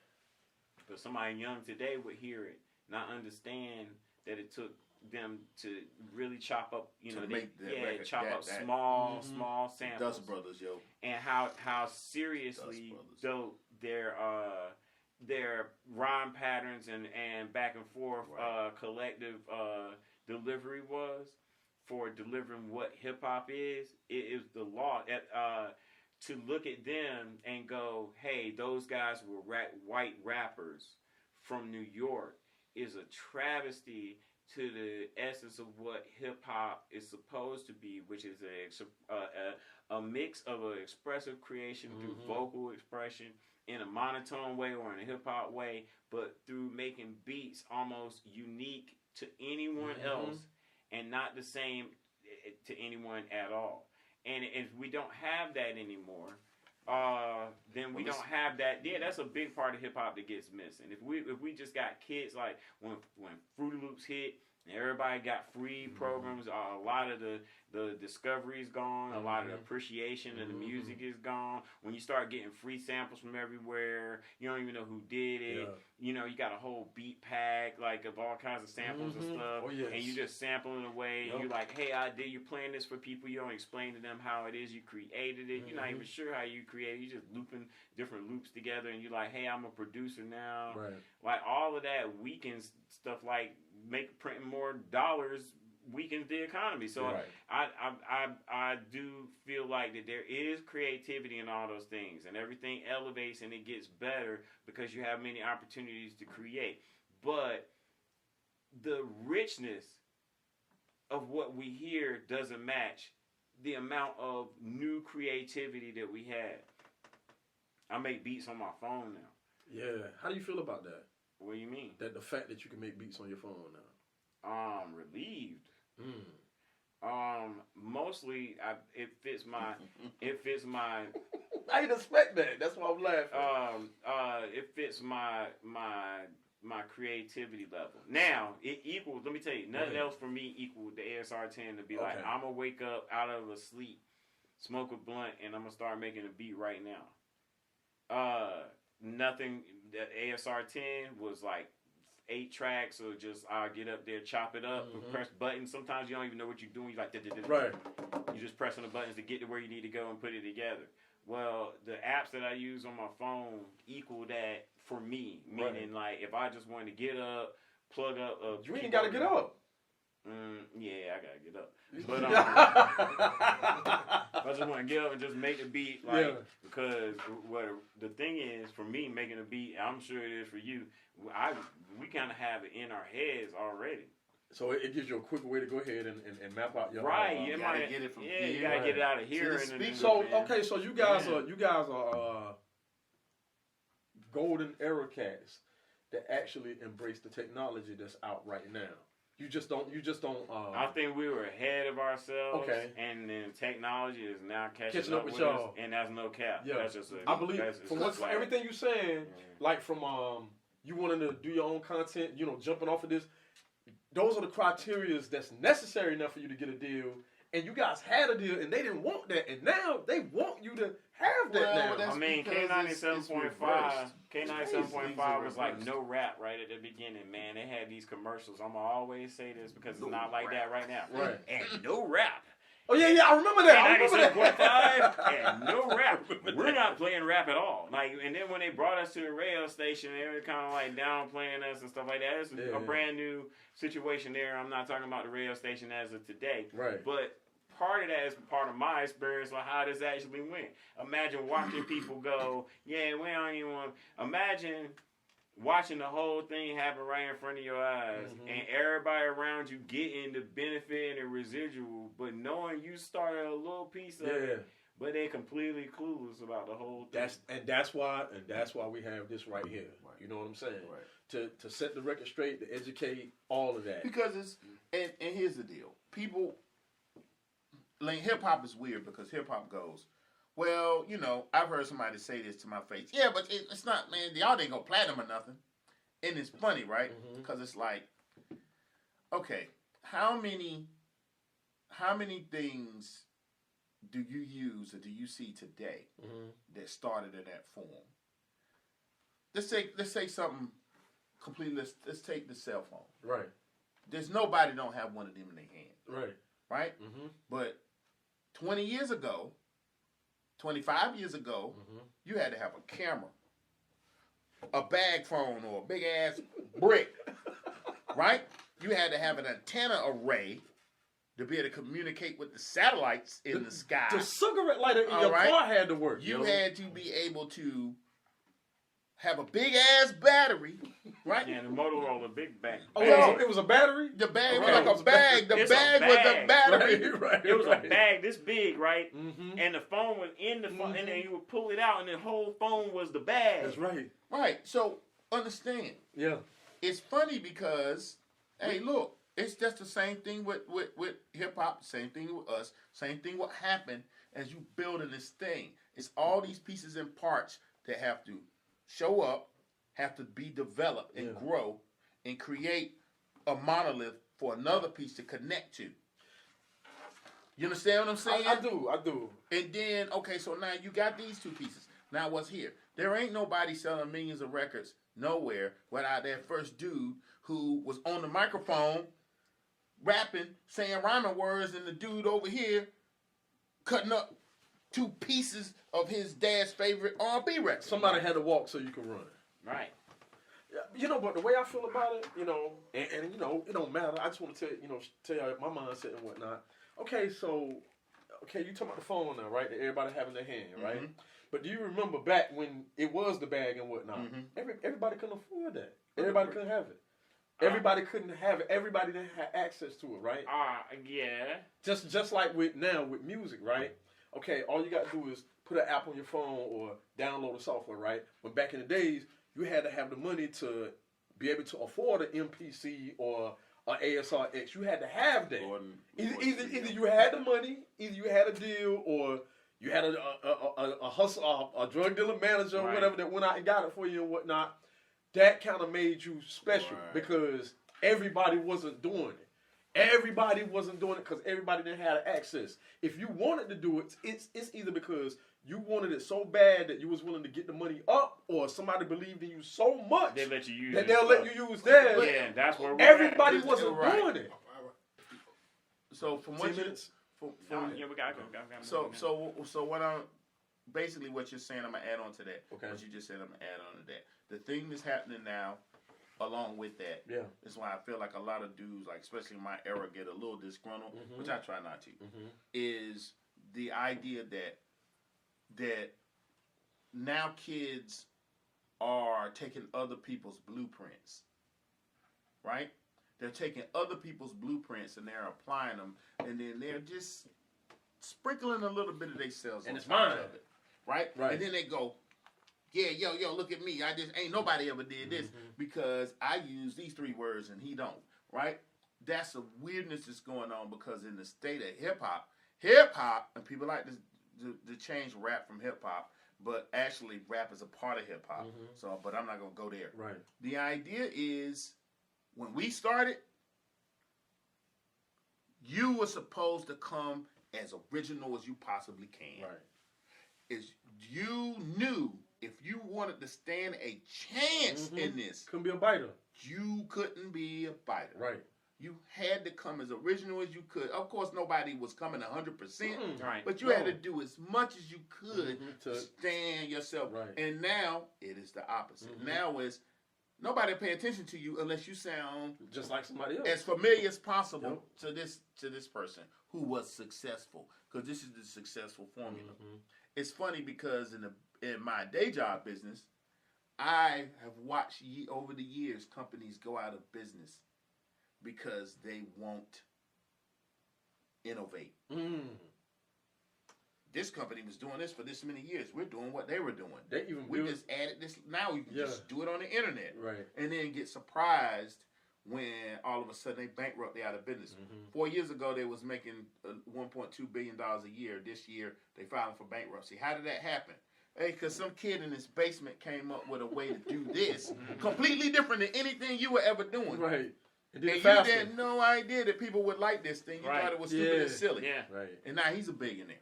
But somebody young today would hear it, not understand that it took them to really chop up, chop up small samples. Dust Brothers, yo. And how seriously dope their rhyme patterns and back and forth collective delivery was for delivering what hip hop is. It is the law to look at them and go, hey, those guys were white rappers from New York is a travesty to the essence of what hip hop is supposed to be, which is a mix of an expressive creation through vocal expression in a monotone way or in a hip hop way, but through making beats almost unique to anyone else and not the same to anyone at all. And if we don't have that anymore, then we don't have that. Yeah, that's a big part of hip hop that gets missing. If we just got kids like when Fruity Loops hit, and everybody got free programs. A lot of the discovery is gone. A lot of the appreciation of the music is gone. When you start getting free samples from everywhere, you don't even know who did it. Yeah. You know, you got a whole beat pack like of all kinds of samples and stuff. Oh, yes. And you just sampling away. Yep. And you're like, hey, you're playing this for people. You don't explain to them how it is you created it. You're not even sure how you created it. You're just looping different loops together. And you're like, hey, I'm a producer now. Right. Like all of that weakens stuff like printing more dollars weakens the economy. So I do feel like that there is creativity in all those things, and everything elevates and it gets better because you have many opportunities to create. But the richness of what we hear doesn't match the amount of new creativity that we had. I make beats on my phone now. Yeah. How do you feel about that? What do you mean? That the fact that you can make beats on your phone now. Relieved. Mostly, it fits my. I didn't expect that. That's why I'm laughing. It fits my creativity level. Now it equals. Let me tell you, nothing else for me equals the ASR 10 to be like, I'm gonna wake up out of a sleep, smoke a blunt, and I'm gonna start making a beat right now. Nothing. The ASR 10 was like 8 tracks, or just I'll get up there, chop it up, press buttons. Sometimes you don't even know what you're doing. You're like, right. You're just pressing the buttons to get to where you need to go and put it together. Well, the apps that I use on my phone equal that for me. Meaning, like, if I just wanted to get up, plug up a... You ain't got to get up. Yeah, I gotta get up. But I just want to get up and just make the beat, because the thing is, for me, making a beat, I'm sure it is for you. We kind of have it in our heads already. So it gives you a quick way to go ahead and map out your you gotta get it from here. You gotta get it out of here. So you guys are golden era cats that actually embrace the technology that's out right now. You just don't. I think we were ahead of ourselves. Okay. And then technology is now catching up with y'all. Us, and that's no cap. Yeah. That's just I believe from everything you're saying, like from you wanting to do your own content, jumping off of this. Those are the criterias that's necessary enough for you to get a deal. And you guys had a deal, and they didn't want that, and now they want you to have that now. I mean, K97.5 was like no rap right at the beginning, man. They had these commercials. I'm going to always say this because it's not like that right now. Right. And no rap. Oh, yeah, I remember that. K97.5 and no rap. We're not playing rap at all. Like, and then when they brought us to the radio station, they were kind of like downplaying us and stuff like that. It's a brand new situation there. I'm not talking about the radio station as of today. Right. But part of that is part of my experience on how this actually went. Imagine watching people go, we don't even want... Imagine watching the whole thing happen right in front of your eyes, and everybody around you getting the benefit and the residual, but knowing you started a little piece of it, but they're completely clueless about the whole thing. That's why we have this right here. Right. You know what I'm saying? Right. To set the record straight, to educate, all of that. Because it's and here's the deal. People, like hip hop is weird because hip hop goes, well, you know, I've heard somebody say this to my face. Yeah, but it's not, man. Y'all didn't go platinum or nothing. And it's funny, right? Because it's like, okay, how many things do you use or do you see today that started in that form? Let's say something completely. Let's take the cell phone. Right. There's nobody don't have one of them in their hand. Right. Right. But 20 years ago, 25 years ago, you had to have a camera, a bag phone, or a big ass brick. Right. You had to have an antenna array to be able to communicate with the satellites in the sky. The cigarette lighter in your car had to work. You had to be able to have a big ass battery, right? Yeah, the Motorola big bag. Oh, yeah, it was a battery? The bag was like a bag. The bag was the battery. Right, it was a bag this big, right? And the phone was in the phone, and then you would pull it out, and the whole phone was the bag. That's right. Right. So understand. Yeah. It's funny because, hey, look, it's just the same thing with hip hop. Same thing with us. Same thing what happened as you building this thing. It's all these pieces and parts that have to show up, have to be developed and grow and create a monolith for another piece to connect to. You understand what I'm saying? I do. And then, okay, so now you got these two pieces. Now what's here? There ain't nobody selling millions of records nowhere without that first dude who was on the microphone rapping, saying rhyming words, and the dude over here cutting up two pieces of his dad's favorite R&B record. Somebody had to walk so you could run. Right. You know, but the way I feel about it, you know, and you know, it don't matter. I just want to tell y'all my mindset and whatnot. Okay, so, you talking about the phone now, right? That everybody have in their hand, right? But do you remember back when it was the bag and whatnot? Everybody couldn't afford that. Everybody couldn't have it. Everybody couldn't have it. Everybody didn't have access to it, right? Yeah. Just like with music, right? Okay, all you got to do is put an app on your phone or download the software, right? But back in the days, you had to have the money to be able to afford an MPC or an ASRX. You had to have that. Either you had the money, either you had a deal, or you had a hustle, a drug dealer manager or whatever that went out and got it for you and whatnot. That kind of made you special because everybody wasn't doing it. Everybody wasn't doing it because everybody didn't have access. If you wanted to do it, it's either because you wanted it so bad that you was willing to get the money up, or somebody believed in you so much they let you use that they'll let you use theirs. Yeah, that's where everybody wasn't doing it. So from what you, so what I'm basically what you're saying, I'm gonna add on to that. Okay. What you just said, I'm gonna add on to that. The thing that's happening now, along with that, is why I feel like a lot of dudes, like especially in my era, get a little disgruntled, which I try not to. Is the idea that now kids are taking other people's blueprints, right? They're taking other people's blueprints and they're applying them, and then they're just sprinkling a little bit of themselves and on it's top mine, of it, right? And then they go, yeah, yo, look at me. I just ain't nobody ever did this because I use these three words and he don't, right? That's a weirdness that's going on because in the state of hip hop, and people like to change rap from hip hop, but actually rap is a part of hip hop. So, but I'm not gonna go there. Right. The idea is when we started, you were supposed to come as original as you possibly can. Right. Is you knew if you wanted to stand a chance in this, couldn't be a biter. You couldn't be a biter. Right. You had to come as original as you could. Of course, nobody was coming 100%, right. But you had to do as much as you could to stand yourself. Right. And now it is the opposite. Now it's nobody pay attention to you unless you sound just like somebody else, as familiar as possible to this person who was successful. Because this is the successful formula. It's funny because in my day job business, I have watched over the years companies go out of business because they won't innovate. This company was doing this for this many years. We're doing what they were doing. We just added this. Now we can just do it on the internet. Right. And then get surprised when all of a sudden they bankrupt, they out of business. 4 years ago, they was making $1.2 billion a year. This year, they filing for bankruptcy. How did that happen? Hey, because some kid in his basement came up with a way to do this, completely different than anything you were ever doing. Right. And you had no idea that people would like this thing. You Right. thought it was stupid and silly. Yeah. Right. And now he's a billionaire.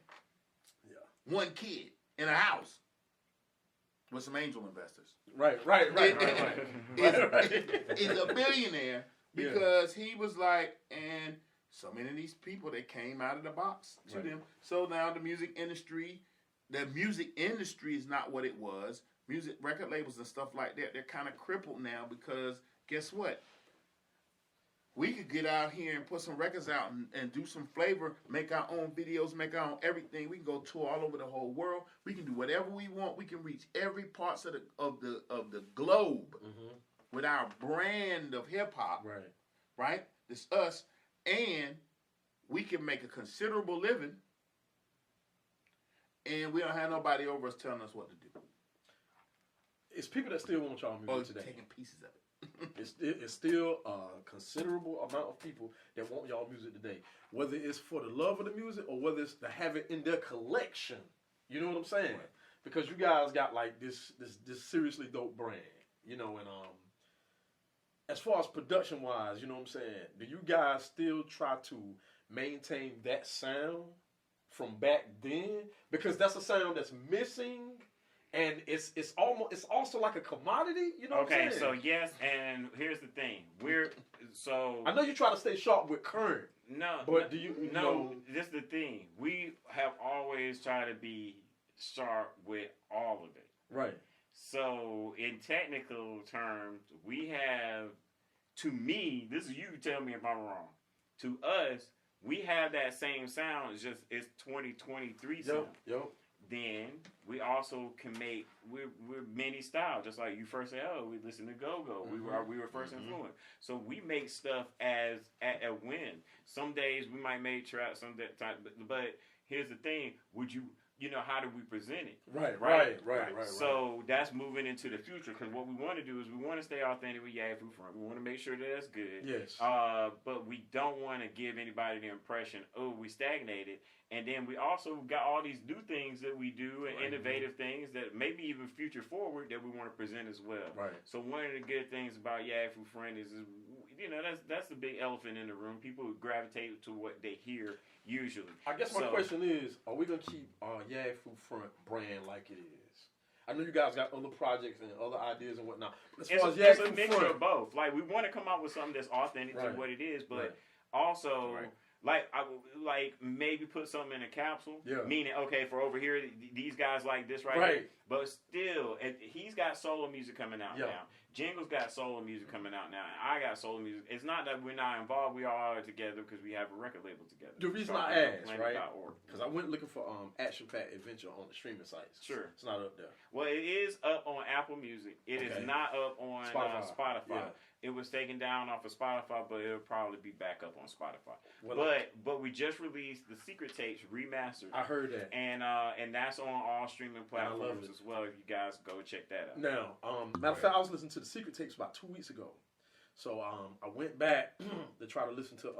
Yeah. One kid in a house with some angel investors. Right. He's a billionaire because he was like, and so many of these people that came out of the box to them. So now the music industry is not what it was. Music record labels and stuff like that, they're kind of crippled now because guess what? We could get out here and put some records out and do some flavor, make our own videos, make our own everything. We can go tour all over the whole world. We can do whatever we want. We can reach every parts of the globe with our brand of hip hop. Right? It's us, and we can make a considerable living, and we don't have nobody over us telling us what to do. It's people that still want y'all music today. Taking pieces of it. It's still a considerable amount of people that want y'all music today. Whether it's for the love of the music or whether it's to have it in their collection. You know what I'm saying? Right. Because you guys got like this seriously dope brand. You know, and as far as production wise, you know what I'm saying? Do you guys still try to maintain that sound from back then? Because that's a sound that's missing. And it's also like a commodity, you know what I'm saying? So yes, and here's the thing. I know you try to stay sharp with current. No. But do you know, this is the thing. We have always tried to be sharp with all of it. Right. So in technical terms, we have, to me, this is you tell me if I'm wrong. To us, we have that same sound, it's just it's 2023 sound. Yep. Then we also can make we're many style, just like you first said. Oh, we listen to go-go. We were first influenced. So we make stuff as at a whim. Some days we might make trap. Some time, but here's the thing: how do we present it? Right. So that's moving into the future because what we want to do is we want to stay authentic with Yaggfu Front. We want to make sure that that's good. Yes. But we don't want to give anybody the impression, we stagnated. And then we also got all these new things that we do and innovative things that maybe even future forward that we want to present as well. Right. So one of the good things about Yaggfu Front is that's the big elephant in the room. People gravitate to what they hear usually. I guess my question is, are we gonna keep Yaggfu Front brand like it is? I know you guys got other projects and other ideas and whatnot. But as far as it's a Yaggfu mixture Front, of both. Like we want to come out with something that's authentic to what it is, but also. Right. Like I would maybe put something in a capsule. Yeah. Meaning, okay, for over here, these guys like this right here. But still, he's got solo music coming out now. Jingle's got solo music coming out now. And I got solo music. It's not that we're not involved. We all are together because we have a record label together. The reason I asked, right? Because I went looking for Action Packed Adventure on the streaming sites. Sure. It's not up there. Well, it is up on Apple Music. It is not up on Spotify. Yeah. It was taken down off of Spotify, but it'll probably be back up on Spotify. Well, but we just released the Secret Tapes remastered. I heard that, and that's on all streaming platforms as well. If you guys go check that out. Now, matter of fact, I was listening to the Secret Tapes about 2 weeks ago, so I went back to try to listen to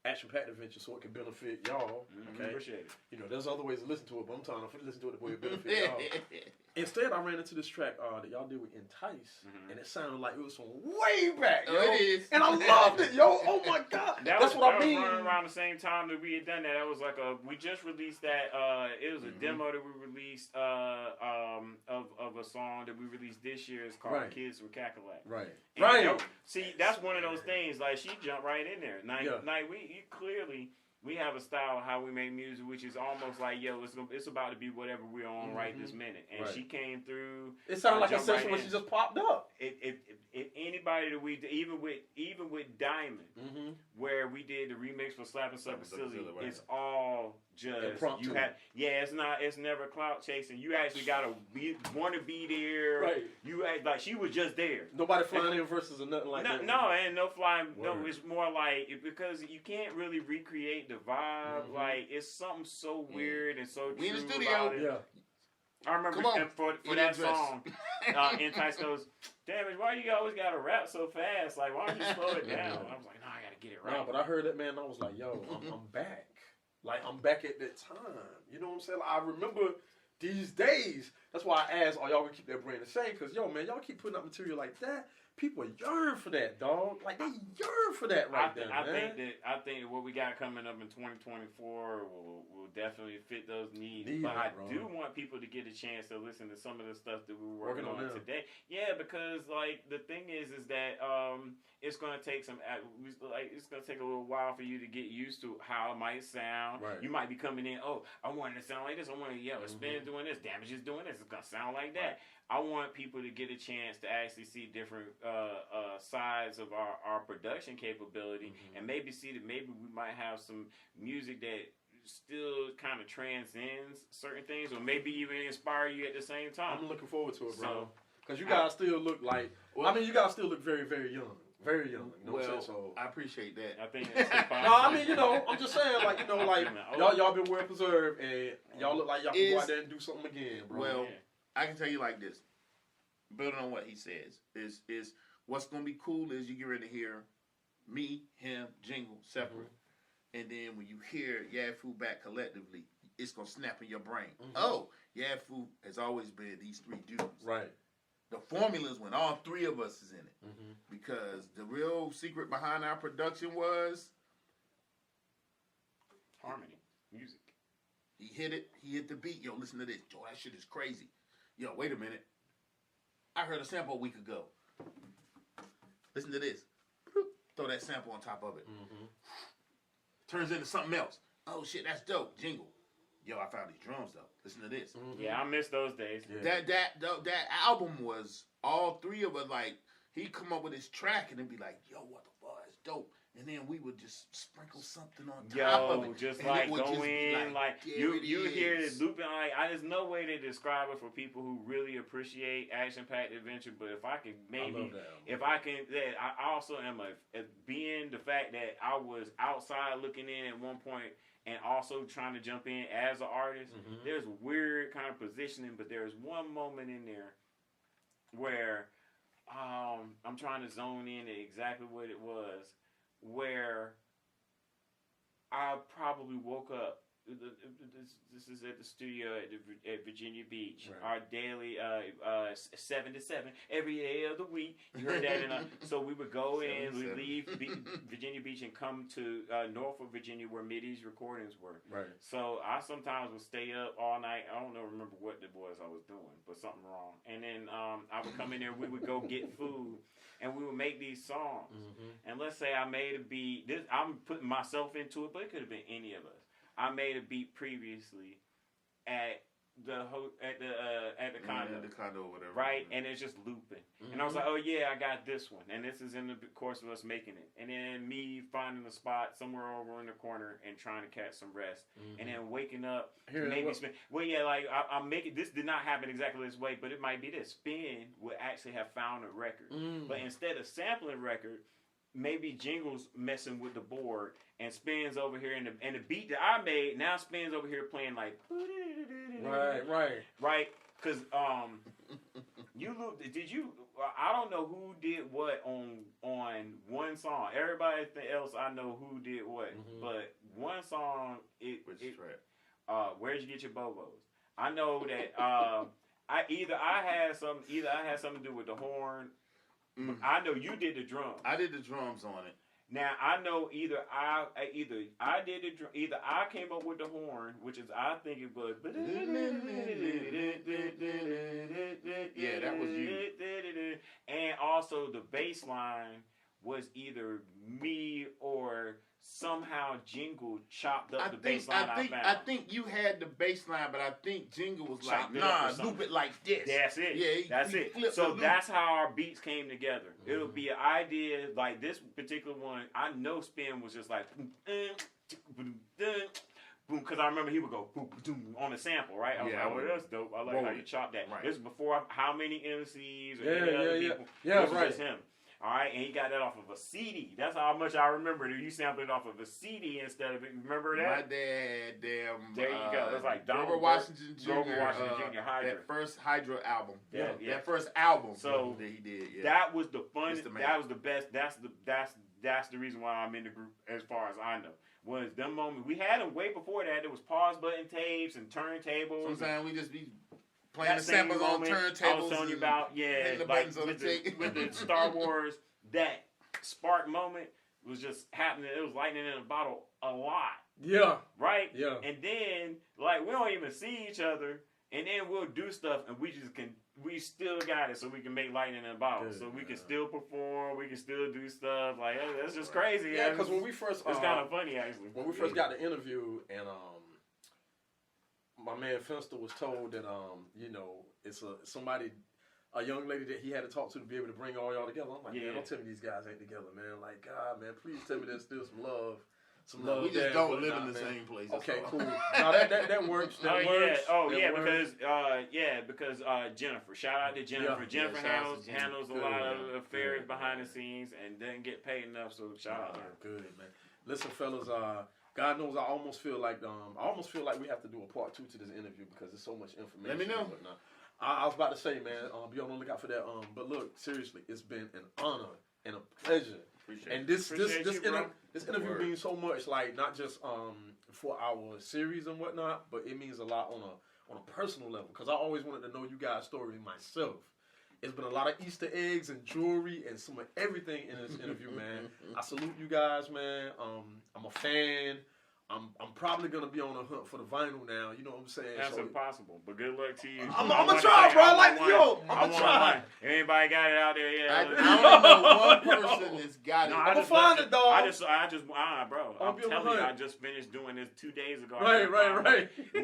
Action Packed Adventure so it can benefit y'all. Okay, appreciate it. There's other ways to listen to it, but I'm telling you, I'm finna listen to it the way it benefit y'all. Instead, I ran into this track that y'all did with Entice, and it sounded like it was from way back, yo. It is. And I loved it, yo. Oh my God. That's what I mean. That was around the same time that we had done that. That was like we just released that. It was a demo that we released of a song that we released this year. It's called Kids with Cackalack. Right. And, see, that's one of those things. Like she jumped right in there. We have a style of how we make music, which is almost like, it's about to be whatever we're on right this minute. And she came through. It sounded like a session where she just popped up. If anybody that we even with Diamond, where we did the remix for Slappin' Sucker Silly, it's all just impromptu. It's never clout chasing. You actually gotta want to be there. Right. You act like she was just there. Nobody flying in verses or nothing like that. No, and no flying. Word. No, it's more like because you can't really recreate the vibe. Like it's something so weird and so true. We in the studio. About it. Yeah. I remember Come on. for In that that dress. song, Entice goes, Damage, why you always gotta rap so fast? Like, why don't you slow it down? I was like, no, I gotta get it right. No, but I heard that, man, and I was like, yo, I'm back. Like, I'm back at that time. You know what I'm saying? Like, I remember these days. That's why I asked, are y'all gonna keep that brand the same? Because, yo, man, y'all keep putting up material like that. People yearn for that, dog. Like, they yearn for that right there, man. I think that what we got coming up in 2024 will definitely fit those needs. Need but it, I bro. do want people to get a chance to listen to some of the stuff that we were working on now. today. Yeah, because like the thing is that it's gonna take it's gonna take a little while for you to get used to how it might sound. Right. You might be coming in, oh, I want it to sound like this. I want to Spin's doing this, Damage is doing this. It's gonna sound like that. Right. I want people to get a chance to actually see different sides of our production capability, and maybe see that maybe we might have some music that still kind of transcends certain things, or maybe even inspire you at the same time. I'm looking forward to it, bro. So, because you guys still look like, you guys still look very, very young. Very young. You know what I'm saying? So, I appreciate that. I think that's no, I mean, I'm just saying, like, y'all been well preserved, and y'all look like y'all can go out there and do something again, bro. Well, I can tell you like this. Building on what he says, is what's going to be cool is you get ready to hear me, him, Jingle, separate. And then when you hear Yaggfu back collectively, it's going to snap in your brain. Oh, Yaggfu has always been these three dudes. Right. The formula is when all three of us is in it. Because the real secret behind our production was harmony, music. He hit the beat. Yo, listen to this. Yo, that shit is crazy. Yo, wait a minute. I heard a sample a week ago. Listen to this. Throw that sample on top of it. Turns into something else. Oh shit, that's dope. Jingle. Yo, I found these drums though. Listen to this. Yeah, I miss those days. Yeah. That album was all three of us like. He'd come up with his track and it'd be like, yo, what the fuck, it's dope. And then we would just sprinkle something on top of it. Just and like it would go just in, like you hear is. it looping. Like, there's no way to describe it for people who really appreciate action-packed adventure. But if I can I also am being the fact that I was outside looking in at one point and also trying to jump in as an artist. There's weird kind of positioning, but there's one moment in there where I'm trying to zone in at exactly what it was, where I probably woke up. This is at the studio at Virginia Beach. Right. Our daily 7 to 7 every day of the week. You heard that? So we would go in, we leave Virginia Beach and come to Norfolk, Virginia, where Middy's recordings were. Right. So I sometimes would stay up all night. I don't remember what it was I was doing, but something wrong. And then I would come in there. We would go get food, and we would make these songs. And let's say I made a beat. I'm putting myself into it, but it could have been any of us. I made a beat previously at the condo. The condo or whatever. Right? And it's just looping. And I was like, oh yeah, I got this one. And this is in the course of us making it. And then me finding a spot somewhere over in the corner and trying to catch some rest. And then waking up, maybe spin. Well, yeah, like I'm making, this did not happen exactly this way, but it might be this. Spin would actually have found a record. But instead of sampling record, maybe Jingle's messing with the board and Spin's over here, and the beat that I made, now Spin's over here playing like... Right? Because I don't know who did what on one song. Everybody else I know who did what. But one song, Which track? Where'd You Get Your Bobos? I know that I had something to do with the horn. I know you did the drums. I did the drums on it. Now I know either I did the drum, either I came up with the horn, which is I think it was. Yeah, that was you. And also the bass line was either me or somehow Jingle chopped up the bass line I found. I think you had the bass line, but I think Jingle was like, nah, loop it like this. That's it. Yeah, that's it. So that's how our beats came together. It'll be an idea like this particular one. I know Spin was just like, boom, because I remember he would go boom, boom on the sample, right? I was like, well, that's dope. I like how you chop that. Right. This is before how many MCs or any other people. Yeah, this was just him. All right, and he got that off of a CD. That's how much I remember. You sampled it off of a CD instead of it. Remember that? My dad, There you go. It's like Grover Washington Jr. Grover Washington Jr. Hydra. That first Hydra album. Yeah. That first album. So that he did. Yeah. That was the fun. Mr. Man. That was the best. That's the reason why I'm in the group, as far as I know. Was them moments we had them way before that. There was pause button tapes and turntables. Sometimes we just be playing the same samples on moment turntables. I was telling you about, hitting the like buttons on with the tape. with the Star Wars, that spark moment was just happening. It was lightning in a bottle a lot. Yeah. Right? Yeah. And then, like, we don't even see each other, and then we'll do stuff, and we still got it, so we can make lightning in a bottle. Good, so we can still perform, we can still do stuff. Like, that's just crazy. Yeah, because when we first... It's kind of funny, actually. When we first got the interview, and my man Kinston was told that, it's a young lady that he had to talk to be able to bring all y'all together. I'm like, man, don't tell me these guys ain't together, man. Like, God, man, please tell me there's still some love. We just don't live in the same place. Okay, cool. No, that works. That works. Because Jennifer. Shout out to Jennifer. Yeah. Jennifer handles a Good, lot man. of affairs Good, behind man. the scenes and doesn't get paid enough. So shout out to her. Good, man. Listen, fellas. God knows, I almost feel like we have to do a part 2 to this interview because there's so much information. Let me know. and whatnot. I was about to say, man, be on the lookout for that. But look, seriously, it's been an honor and a pleasure. Appreciate This Appreciate interview Word. means so much, like not just for our series and whatnot, but it means a lot on a personal level. Because I always wanted to know you guys' story myself. It's been a lot of Easter eggs and jewelry and some of everything in this interview, man. I salute you guys, man. I'm a fan. I'm probably gonna be on a hunt for the vinyl now. You know what I'm saying? That's So- impossible, but good luck to you. I'm gonna try, bro. I want try. one. If anybody got it out there, yeah. I only know one person that's got it. No, I'ma find it, dog. Bro. I'll I'm be on the telling you, hunt. I just finished doing this 2 days ago. Right.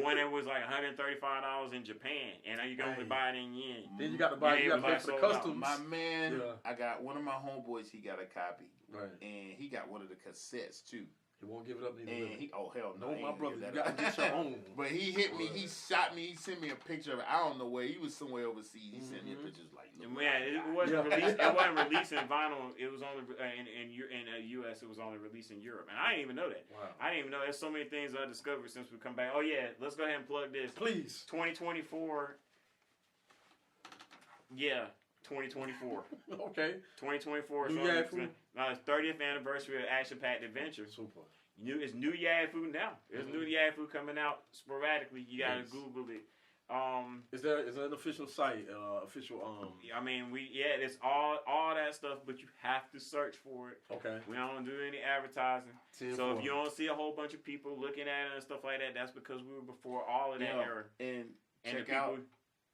One that was like $135 in Japan, and now you can only buy it in yen. Then you got to buy. Yeah, You got to pay everybody for the sold out. customs. My man, Yeah. I got one of my homeboys. He got a copy, Right. and he got one of the cassettes too. He won't give it up neither. And will he? he, oh hell no, No, he my ain't brother, give you that gotta up. get your own. But he hit me, he shot me, he sent me a picture of it. I don't know where he was, somewhere overseas. He sent me a picture like, look what I Man, it got. wasn't released. It wasn't released in vinyl. It was only in the U.S. It was only released in Europe, and I didn't even know that. Wow. I didn't even know. There's so many things I discovered since we come back. Oh yeah, let's go ahead and plug this. Please. 2024. Yeah, 2024. Okay. 2024 is New Yag Food? it's 30th anniversary of Action Packed Adventure. Super. It's new Yag Food now. There's new Yag Food coming out sporadically. You gotta Yes. Google it. Is there an official site? I mean, it's all that stuff, but you have to search for it. Okay. We don't do any advertising. 10 So if for you don't see a whole bunch of people looking at it and stuff like that, that's because we were before all of that era. And And check the people, out,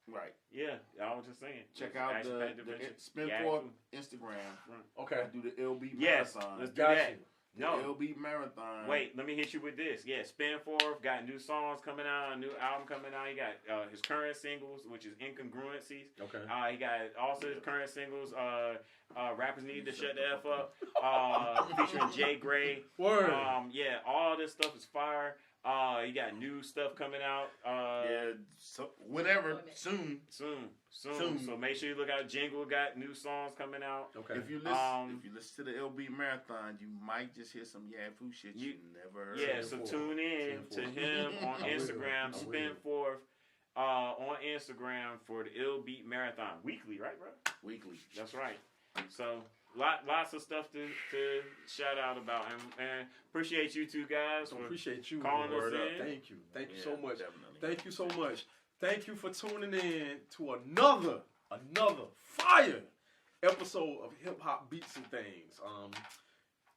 right. Yeah, I was just saying. Check out Action the Packed Adventure, Spin Yag for Food. Instagram. Okay. I do the LB Yes, marathon. let's do Got that. you. No, LB marathon. wait, let me hit you with this. Yeah, Spin Forth got new songs coming out, a new album coming out. He got his current singles, which is Incongruencies. Okay. He got also his current singles, Rappers Need to Shut the F Up, featuring Jay Gray. Word. Yeah, all this stuff is fire. You got new stuff coming out. Yeah, so whenever, soon. Soon. Soon. So make sure you look out. Jingle got new songs coming out. Okay. If you listen to the LB marathon, you might just hear some Yag Food shit you never heard. Yeah, of. so 10-4. tune in to 10-4. him on I will. Instagram, I will. Spin Forth on Instagram for the Ill Beat Marathon. Weekly, right, bro? Weekly. That's right. So lots of stuff to shout out about, and appreciate you two guys for Appreciate you. calling us Word up. in. Thank you. Thank you Yeah, so much. definitely. Thank you so much. Thank you for tuning in to another fire episode of Hip Hop Beats and Things.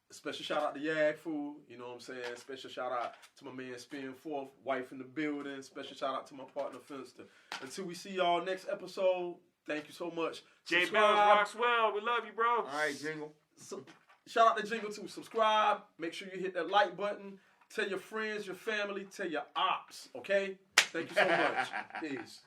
Special shout out to Yag Food, you know what I'm saying? Special shout out to my man Spin Forth, wife in the building. Special shout out to my partner Finston. Until we see y'all next episode, thank you so much. J Subscribe. Bells rocks well. We love you, bro. All right, Jingle. Shout out to Jingle too. Subscribe. Make sure you hit that like button. Tell your friends, your family, tell your ops. Okay? Thank you so much. Peace.